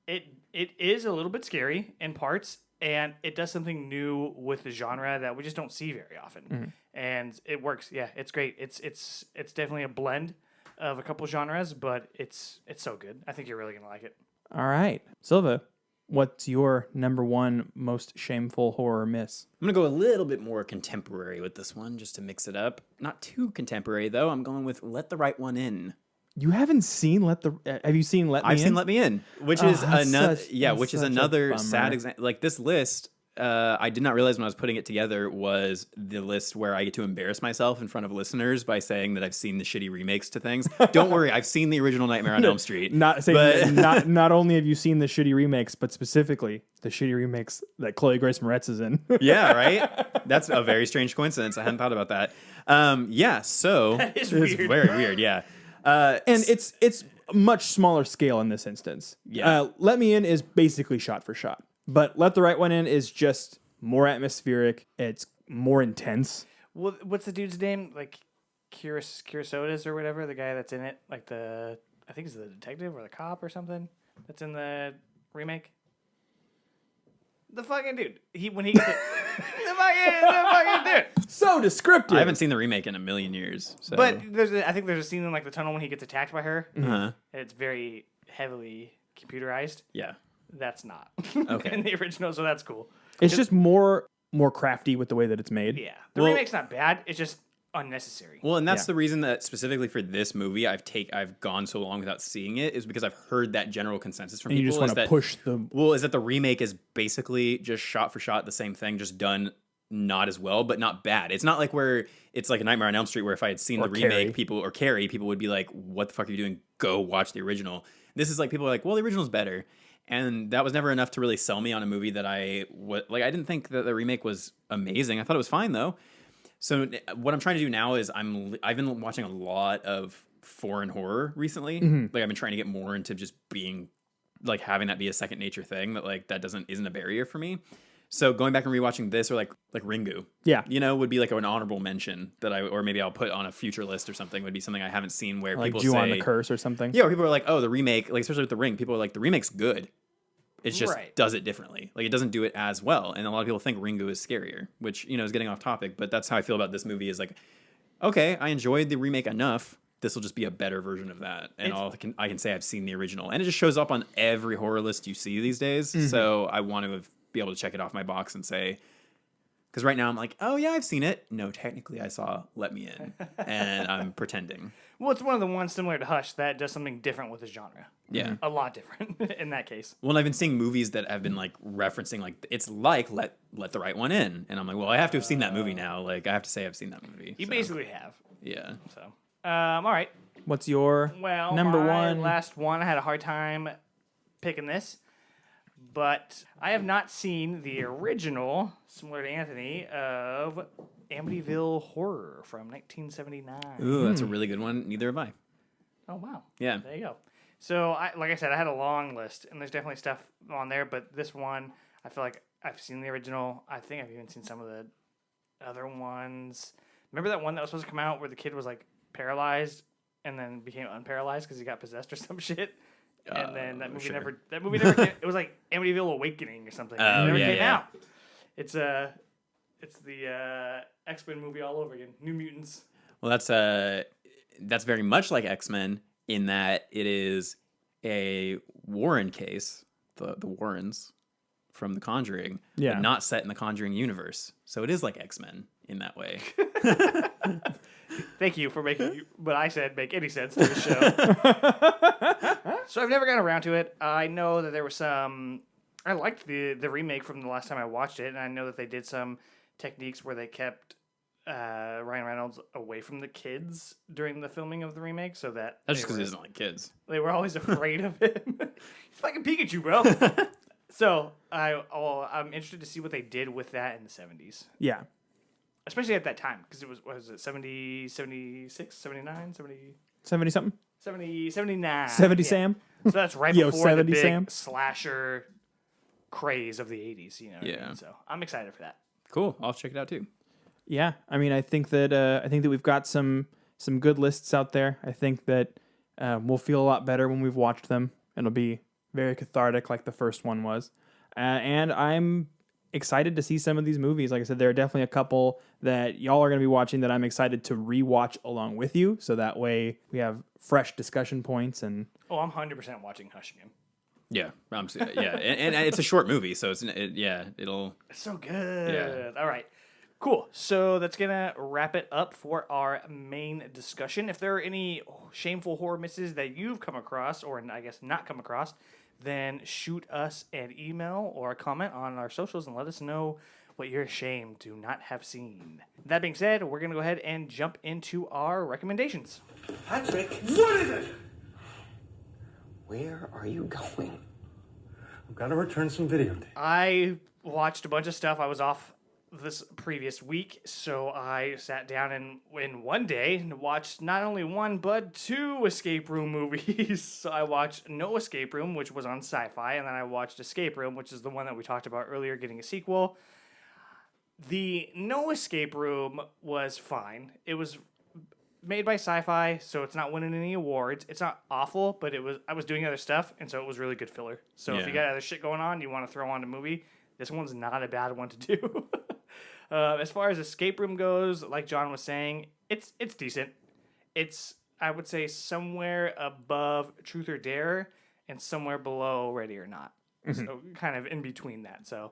It is a little bit scary in parts, and it does something new with the genre that we just don't see very often. And it works. Yeah, it's great. It's definitely a blend of a couple genres, but it's so good. I think you're really gonna like it. All right, Silva, what's your number one most shameful horror miss? I'm going to go a little bit more contemporary with this one, just to mix it up. Not too contemporary, though. I'm going with Let the Right One In. You haven't seen have you seen Let Me In? I've seen Let Me In, which is another bummer. sad example. Like this list, I did not realize when I was putting it together was the list where I get to embarrass myself in front of listeners by saying that I've seen the shitty remakes to things. Don't worry, I've seen the original Nightmare on Elm Street. Not only have you seen the shitty remakes, but specifically the shitty remakes that Chloe Grace Moretz is in. Yeah, right? That's a very strange coincidence. I hadn't thought about that. So That is it's weird. very weird, yeah. And it's a much smaller scale in this instance. Yeah. Let Me In is basically shot for shot. But Let the Right One In is just more atmospheric. It's more intense. Well, what's the dude's name? Like Curasotis or whatever, the guy that's in it. Like I think it's the detective or the cop or something that's in the remake. The fucking dude. When he gets it, the fucking dude. So descriptive. I haven't seen the remake in a million years. So. But I think there's a scene in like the tunnel when he gets attacked by her. Uh-huh. It's very heavily computerized. Yeah. That's not Okay. in the original, so that's cool. It's just more crafty with the way that it's made. Yeah, the remake's not bad. It's just unnecessary. Well, and that's Yeah. the reason that specifically for this movie, I've gone so long without seeing it is because I've heard that general consensus from And you people. just want to push the... Well, is that the remake is basically just shot for shot the same thing, just done not as well, but not bad. It's not like where it's like a Nightmare on Elm Street where if I had seen the remake, Carrie. people would be like, "What the fuck are you doing? Go watch the original." This is like people are like, "Well, the original's better." And that was never enough to really sell me on a movie that I didn't think that the remake was amazing. I thought it was fine though. So what I'm trying to do now is I've been watching a lot of foreign horror recently. Like I've been trying to get more into just being like having that be a second nature thing that like that isn't a barrier for me. So going back and rewatching this, or like Ringu, Yeah. would be like an honorable mention that or maybe I'll put on a future list or something. Would be something I haven't seen where Like people Ju-on say the Curse or something. Yeah, where people are like, oh, the remake, like especially with The Ring, people are like, the remake's good. It just Right. does it differently. Like it doesn't do it as well, and a lot of people think Ringu is scarier, which is getting off topic. But that's how I feel about this movie. Is like, okay, I enjoyed the remake enough. This will just be a better version of that, and I can say I've seen the original, and it just shows up on every horror list you see these days. Mm-hmm. So I want to be able to check it off my box and say, because right now I'm like, oh yeah, I've seen it. No, technically I saw Let Me In, and I'm pretending. Well, it's one of the ones similar to Hush that does something different with the genre. Yeah, A lot different in that case. Well, I've been seeing movies that have been like referencing like it's like Let the Right One In, and I'm like, well, I have to have seen that movie now. Like I have to say I've seen that movie. You so, basically have. yeah. So, all right. What's your number my one? last one, I had a hard time picking this, but I have not seen the original, similar to Anthony, of Amityville Horror from 1979. Ooh, that's a really good one. Neither have I. Oh, wow. Yeah. There you go. So, like I said, I had a long list, and there's definitely stuff on there, but this one, I feel like I've seen the original. I think I've even seen some of the other ones. Remember that one that was supposed to come out where the kid was, like, paralyzed and then became unparalyzed because he got possessed or some shit? And then that movie sure. never came. It was like Amityville Awakening or something. It never came out. It's the X-Men movie all over again. New Mutants. Well, that's very much like X-Men in that it is a Warren case, the Warrens from The Conjuring, Yeah. but not set in the Conjuring universe. So it is like X-Men in that way. Thank you for making what I said make any sense to the show. So I've never gotten around to it. I know that there was some. I liked the remake from the last time I watched it, and I know that they did some techniques where they kept Ryan Reynolds away from the kids during the filming of the remake, so that That's just because he doesn't like kids. they were always afraid of him. He's fucking Pikachu, bro. So I'm interested to see what they did with that in the 70s. Yeah. Especially at that time, because it was it 70, 76, 79, 70, 70 something? 70, 79. 70 Yeah. Sam? So that's right Yo, before the 70 big Sam? slasher craze of the 80s, you know what I Yeah. mean? So I'm excited for that. Cool. I'll check it out too. Yeah. I mean, I think that we've got some good lists out there. I think that we'll feel a lot better when we've watched them. It'll be very cathartic like the first one was. And I'm excited to see some of these movies. Like I said, there are definitely a couple that y'all are going to be watching that I'm excited to rewatch along with you. So that way we have fresh discussion points. And Oh, I'm 100% watching Hush again. Yeah. And it's a short movie, so it'll. It's so good. Yeah. All right. Cool. So that's going to wrap it up for our main discussion. If there are any shameful horror misses that you've come across, or I guess not come across, then shoot us an email or a comment on our socials and let us know what you're ashamed to not have seen. That being said, we're going to go ahead and jump into our recommendations. Patrick, what is it? Where are you going? I've got to return some videotape. I watched a bunch of stuff. I was off this previous week, so I sat down and in one day and watched not only one but two escape room movies. So I watched No Escape Room, which was on Sci-Fi, and then I watched Escape Room, which is the one that we talked about earlier, getting a sequel. The No Escape Room was fine. It was made by Sci-Fi, so it's not winning any awards. It's not awful, but I was doing other stuff, and so it was really good filler. So if you got other shit going on, you want to throw on a movie, this one's not a bad one to do. As far as Escape Room goes, like John was saying, it's decent. It's, I would say, somewhere above Truth or Dare and somewhere below Ready or Not. Mm-hmm. So kind of in between that. So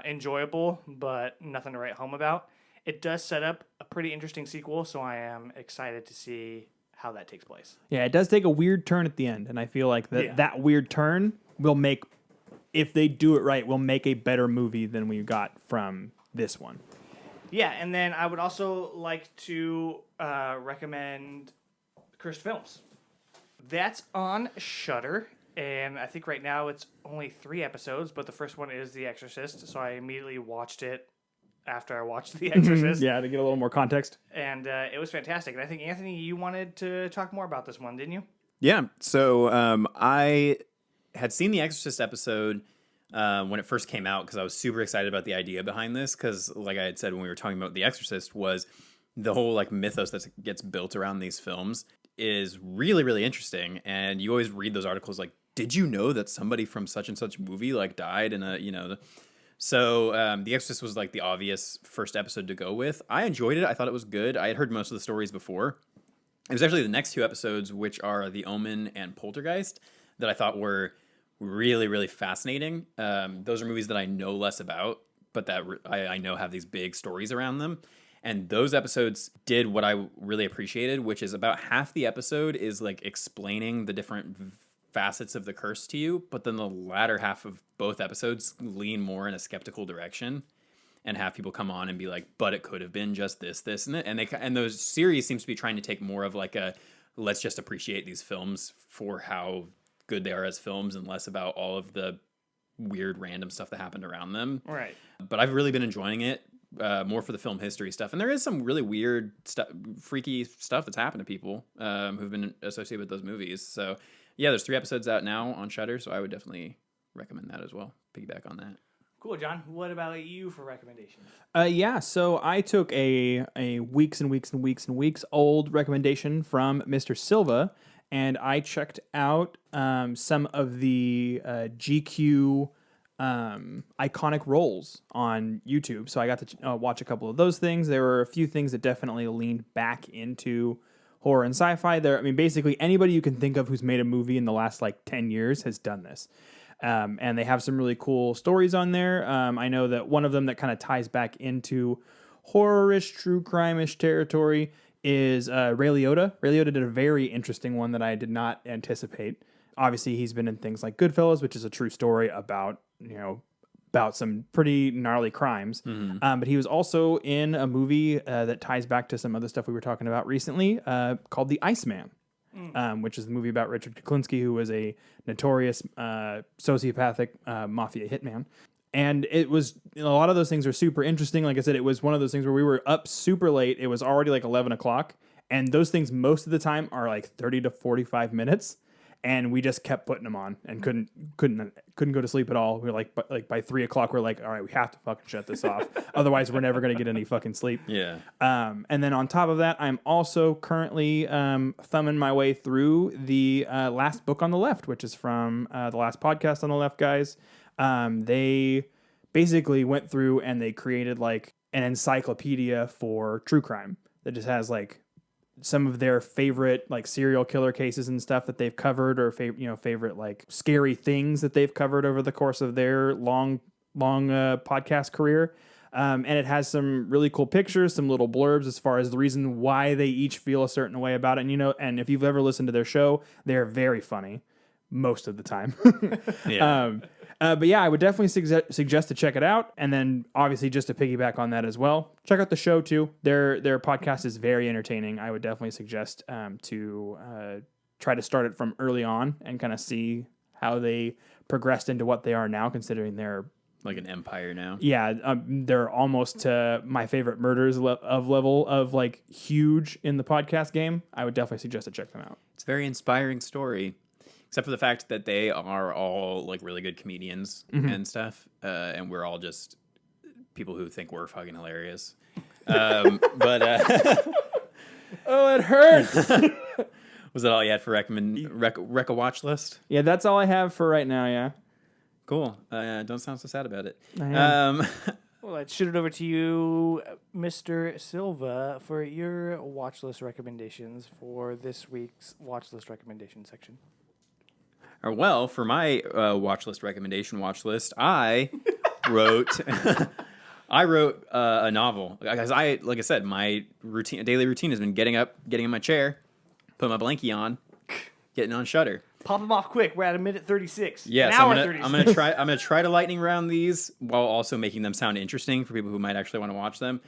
enjoyable, but nothing to write home about. It does set up a pretty interesting sequel, so I am excited to see how that takes place. yeah, it does take a weird turn at the end. And I feel like that weird turn will make, if they do it right, will make a better movie than we got from this one. Yeah, and then I would also like to recommend Cursed Films. That's on Shudder, and I think right now it's only 3 episodes, but the first one is The Exorcist, so I immediately watched it after I watched The Exorcist. Yeah, to get a little more context. And it was fantastic. And I think, Anthony, you wanted to talk more about this one, didn't you? Yeah. So I had seen the Exorcist episode when it first came out because I was super excited about the idea behind this. Because, like I had said when we were talking about The Exorcist, was the whole like mythos that gets built around these films is really, really interesting. And you always read those articles like, did you know that somebody from such and such movie like died in a, So The Exorcist was like the obvious first episode to go with. I enjoyed it. I thought it was good. I had heard most of the stories before. It was actually the next 2 episodes, which are The Omen and Poltergeist, that I thought were really, really fascinating. Those are movies that I know less about, but that I know have these big stories around them. And those episodes did what I really appreciated, which is about half the episode is like explaining the different facets of the curse to you, but then the latter half of both episodes lean more in a skeptical direction and have people come on and be like, but it could have been just this, and that. And those series seems to be trying to take more of like a, let's just appreciate these films for how good they are as films and less about all of the weird random stuff that happened around them. Right. But I've really been enjoying it. More for the film history stuff, and there is some really weird stuff, freaky stuff that's happened to people who've been associated with those movies. So yeah, there's 3 episodes out now on Shudder, so I would definitely recommend that as well. Piggyback on that. Cool, John. What about you for recommendations? Yeah, so I took a weeks and weeks and weeks and weeks old recommendation from Mr. Silva, and I checked out some of the GQ iconic roles on YouTube. So I got to watch a couple of those things. There were a few things that definitely leaned back into horror and sci-fi. There, I mean, basically anybody you can think of who's made a movie in the last like 10 years has done this. And they have some really cool stories on there. I know that one of them that kind of ties back into horror-ish, true crime-ish territory is Ray Liotta. Ray Liotta did a very interesting one that I did not anticipate. Obviously, he's been in things like Goodfellas, which is a true story about some pretty gnarly crimes. Mm-hmm. But he was also in a movie that ties back to some other stuff we were talking about recently called The Iceman, which is the movie about Richard Kuklinski, who was a notorious sociopathic mafia hitman. And it was, a lot of those things were super interesting. Like I said, it was one of those things where we were up super late. It was already like 11 o'clock. And those things most of the time are like 30 to 45 minutes. And we just kept putting them on and couldn't go to sleep at all. We were like by 3 o'clock, we're like, all right, we have to fucking shut this off. Otherwise, we're never going to get any fucking sleep. Yeah. And then on top of that, I'm also currently thumbing my way through the last book on the left, which is from the last podcast on the left, guys. They basically went through and they created like an encyclopedia for true crime that just has like some of their favorite like serial killer cases and stuff that they've covered, or favorite like scary things that they've covered over the course of their long podcast career. And it has some really cool pictures, some little blurbs as far as the reason why they each feel a certain way about it. And, and if you've ever listened to their show, they're very funny most of the time. Yeah. But yeah, I would definitely suggest to check it out. And then obviously just to piggyback on that as well, check out the show too. Their podcast is very entertaining. I would definitely suggest to try to start it from early on and kind of see how they progressed into what they are now, considering they're like an empire now. Yeah, they're almost to my favorite murders level of like huge in the podcast game. I would definitely suggest to check them out. It's a very inspiring story. Except for the fact that they are all like really good comedians and stuff, and we're all just people who think we're fucking hilarious. Oh, it hurts. Was that all you had for rec a watch list? Yeah, that's all I have for right now. Yeah, cool. Don't sound so sad about it. I Well, let's shoot it over to you, Mr. Silva, for your watch list recommendations for this week's watch list recommendation section. Well, for my watch list, I wrote a novel. Because like I said, my daily routine has been getting up, getting in my chair, putting my blankie on, getting on Shudder. Pop them off quick. We're at a minute 36. Yes, an hour 36. I'm gonna try to lightning round these while also making them sound interesting for people who might actually want to watch them.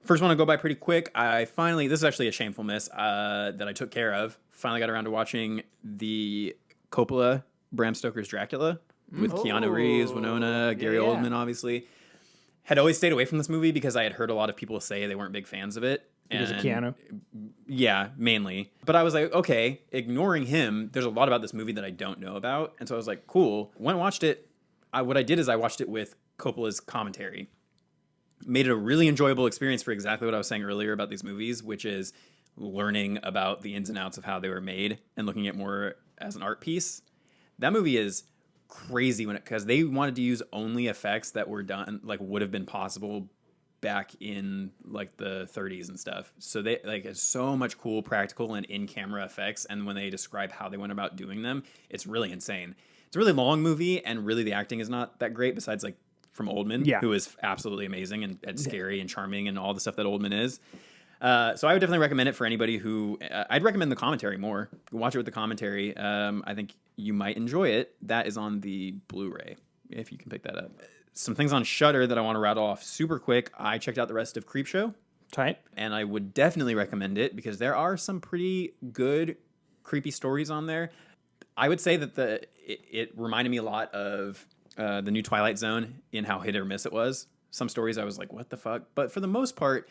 First one to go by pretty quick. This is actually a shameful miss that I took care of. Finally got around to watching the Coppola, Bram Stoker's Dracula with Keanu Reeves, Winona, Gary Oldman, obviously. Had always stayed away from this movie because I had heard a lot of people say they weren't big fans of it. because of Keanu. Yeah, mainly. But I was like, okay, ignoring him, there's a lot about this movie that I don't know about. And so I was like, cool. Went and watched it. what I did is I watched it with Coppola's commentary. Made it a really enjoyable experience for exactly what I was saying earlier about these movies, which is learning about the ins and outs of how they were made and looking at more as an art piece. That movie is crazy because they wanted to use only effects that were done, like would have been possible back in like the 30s and stuff. So they like it's so much cool practical and in-camera effects, and when they describe how they went about doing them, it's really insane. It's a really long movie, and really the acting is not that great besides like from Oldman, who is absolutely amazing and scary and charming and all the stuff that Oldman is. So I would definitely recommend it for anybody who... I'd recommend the commentary more. Watch it with the commentary. I think you might enjoy it. That is on the Blu-ray, if you can pick that up. Some things on Shudder that I want to rattle off super quick. I checked out the rest of Creepshow. Tight. And I would definitely recommend it because there are some pretty good creepy stories on there. I would say that it reminded me a lot of the new Twilight Zone in how hit or miss it was. Some stories I was like, what the fuck? But for the most part...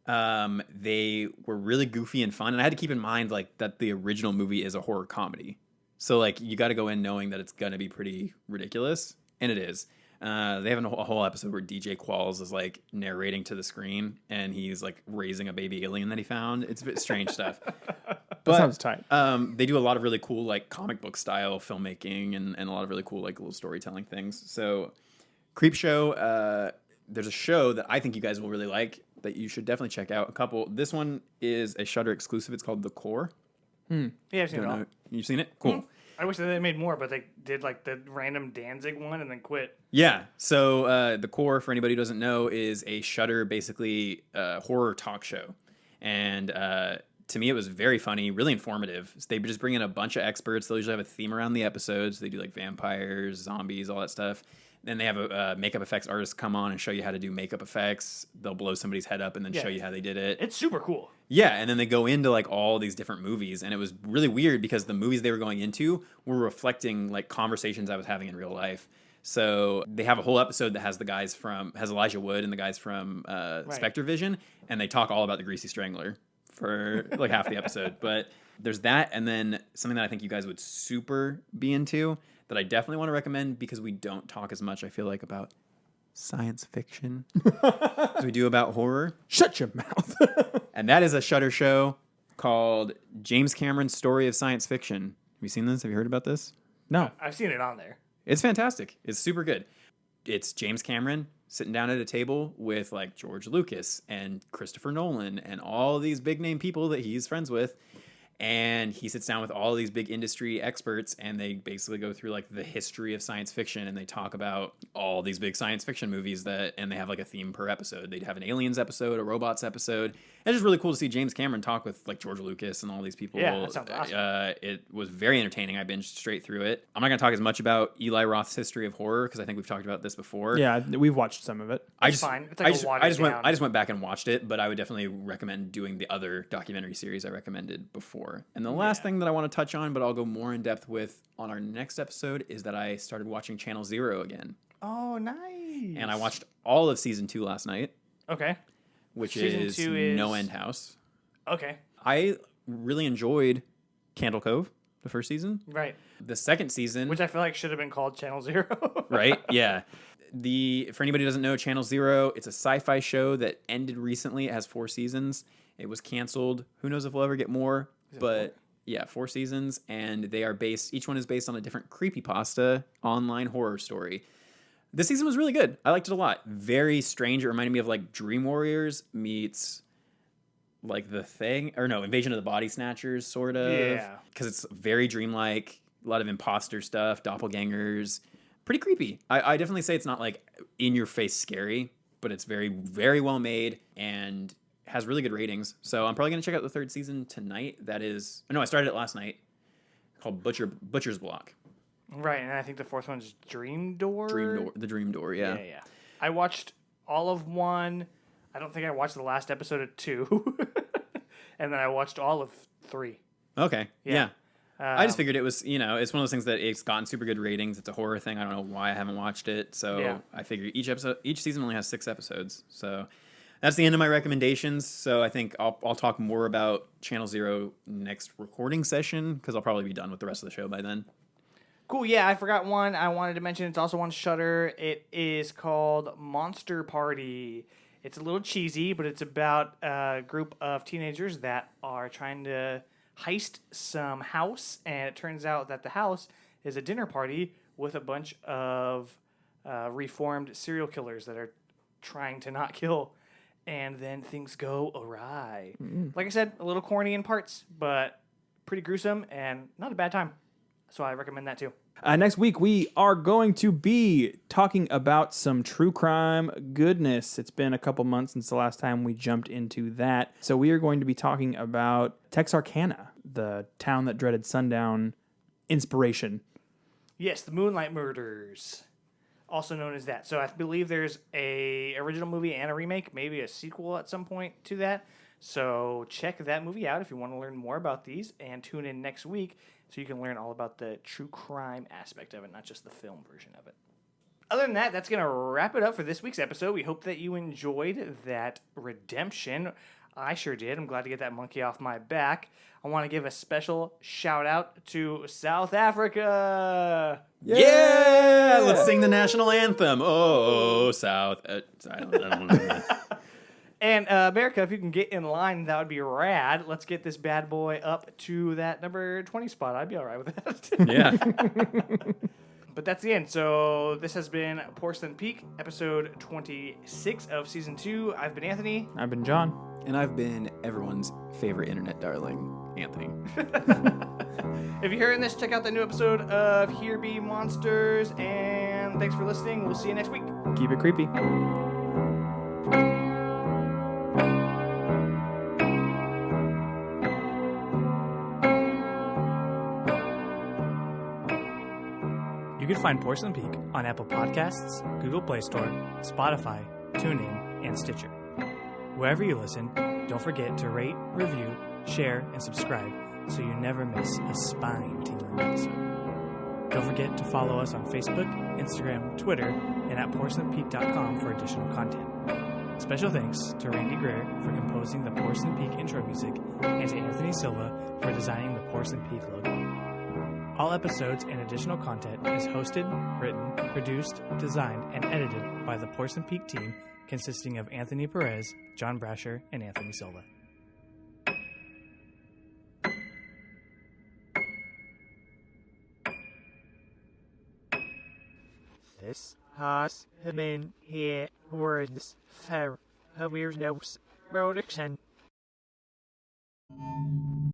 they were really goofy and fun, and I had to keep in mind like that the original movie is a horror comedy, so like you got to go in knowing that it's gonna be pretty ridiculous, and it is. They have a whole episode where DJ Qualls is like narrating to the screen, and he's like raising a baby alien that he found. It's a bit strange stuff. But that sounds tight. They do a lot of really cool like comic book style filmmaking and a lot of really cool like little storytelling things. So Creepshow, there's a show that I think you guys will really like that you should definitely check out. A couple. This one is a Shudder exclusive. It's called The Core. Yeah, I've seen it all. You've seen it? Cool. I wish that they made more, but they did like the random Danzig one and then quit. Yeah. So The Core, for anybody who doesn't know, is a Shudder basically horror talk show. And to me, it was very funny, really informative. They just bring in a bunch of experts. They'll usually have a theme around the episodes. They do like vampires, zombies, all that stuff. Then they have a makeup effects artist come on and show you how to do makeup effects. They'll blow somebody's head up and then show you how they did it. It's super cool. Yeah, and then they go into like all these different movies, and it was really weird because the movies they were going into were reflecting like conversations I was having in real life. So they have a whole episode that has Elijah Wood and the guys from Spectre Vision, and they talk all about the Greasy Strangler for like half the episode. But there's that, and then something that I think you guys would super be into that I definitely want to recommend because we don't talk as much, I feel like, about science fiction as we do about horror. Shut your mouth. And that is a Shudder show called James Cameron's Story of Science Fiction. Have you seen this? Have you heard about this? No. I've seen it on there. It's fantastic. It's super good. It's James Cameron sitting down at a table with like George Lucas and Christopher Nolan and all these big name people that he's friends with. And he sits down with all these big industry experts, and they basically go through like the history of science fiction, and they talk about all these big science fiction movies and they have like a theme per episode. They'd have an aliens episode, a robots episode. And it's just really cool to see James Cameron talk with like George Lucas and all these people. Yeah, that sounds awesome. It was very entertaining. I binged straight through it. I'm not going to talk as much about Eli Roth's history of horror because I think we've talked about this before. Yeah, we've watched some of it. It's fine. It's like I just went back and watched it, but I would definitely recommend doing the other documentary series I recommended before. And the last thing that I want to touch on, but I'll go more in depth with on our next episode, is that I started watching Channel Zero again. Oh, nice. And I watched all of season 2 last night. Okay. Which Season is 2 is No End House. Okay. I really enjoyed Candle Cove, the first season. Right. The second season, Which I feel like should have been called Channel Zero. right? Yeah. For anybody who doesn't know, Channel Zero, it's a sci-fi show that ended recently. It has 4 seasons. It was canceled. Who knows if we'll ever get more? But yeah, 4 seasons, and they are each one is based on a different creepypasta online horror story. This season was really good. I liked it a lot. Very strange. It reminded me of like Dream Warriors meets like The Thing, or no, Invasion of the Body Snatchers, sort of. Yeah. Because it's very dreamlike, a lot of imposter stuff, doppelgangers. Pretty creepy. I definitely say it's not like in your face scary, but it's very, very well made and has really good ratings. So I'm probably going to check out the 3rd season tonight. I started it last night, called Butcher's Block. Right, and I think the 4th one's Dream Door? The Dream Door, yeah. Yeah. I watched all of 1. I don't think I watched the last episode of 2. And then I watched all of 3. Okay, yeah. I just Um, figured it was, it's one of those things that it's gotten super good ratings. It's a horror thing. I don't know why I haven't watched it. So Yeah. I figured each season only has 6 episodes. So that's the end of my recommendations. So I think I'll talk more about Channel Zero next recording session because I'll probably be done with the rest of the show by then. Cool. Yeah, I forgot one I wanted to mention. It's also on Shudder. It is called Monster Party. It's a little cheesy, but it's about a group of teenagers that are trying to heist some house, and it turns out that the house is a dinner party with a bunch of reformed serial killers that are trying to not kill, and then things go awry. Like I said, a little corny in parts, but pretty gruesome and not a bad time. So I recommend that too. Next week, we are going to be talking about some true crime goodness. It's been a couple months since the last time we jumped into that. So we are going to be talking about Texarkana, the town that dreaded sundown inspiration. Yes, the Moonlight Murders, also known as that. So I believe there's a original movie and a remake, maybe a sequel at some point to that. So check that movie out if you want to learn more about these, and tune in next week so you can learn all about the true crime aspect of it, not just the film version of it. Other than that, that's going to wrap it up for this week's episode. We hope that you enjoyed that redemption. I sure did. I'm glad to get that monkey off my back. I want to give a special shout out to South Africa. Yeah! Let's sing the national anthem. Oh, South. I don't know. And America, if you can get in line, that would be rad. Let's get this bad boy up to that number 20 spot. I'd be all right with that. Yeah. But that's the end. So this has been Porcelain Peak, episode 26 of season 2. I've been Anthony. I've been John. And I've been everyone's favorite internet darling, Anthony. If you're hearing this, check out the new episode of Here Be Monsters. And thanks for listening. We'll see you next week. Keep it creepy. You can find Porcelain Peak on Apple Podcasts, Google Play Store, Spotify, TuneIn, and Stitcher. Wherever you listen, don't forget to rate, review, share, and subscribe so you never miss a spine-tingling episode. Don't forget to follow us on Facebook, Instagram, Twitter, and at porcelainpeak.com for additional content. Special thanks to Randy Greer for composing the Porcelain Peak intro music and to Anthony Silva for designing the Porcelain Peak logo. All episodes and additional content is hosted, written, produced, designed, and edited by the Porcelain Peak team consisting of Anthony Perez, John Brasher, and Anthony Silva. This has been Weirdos for a Weirdos production.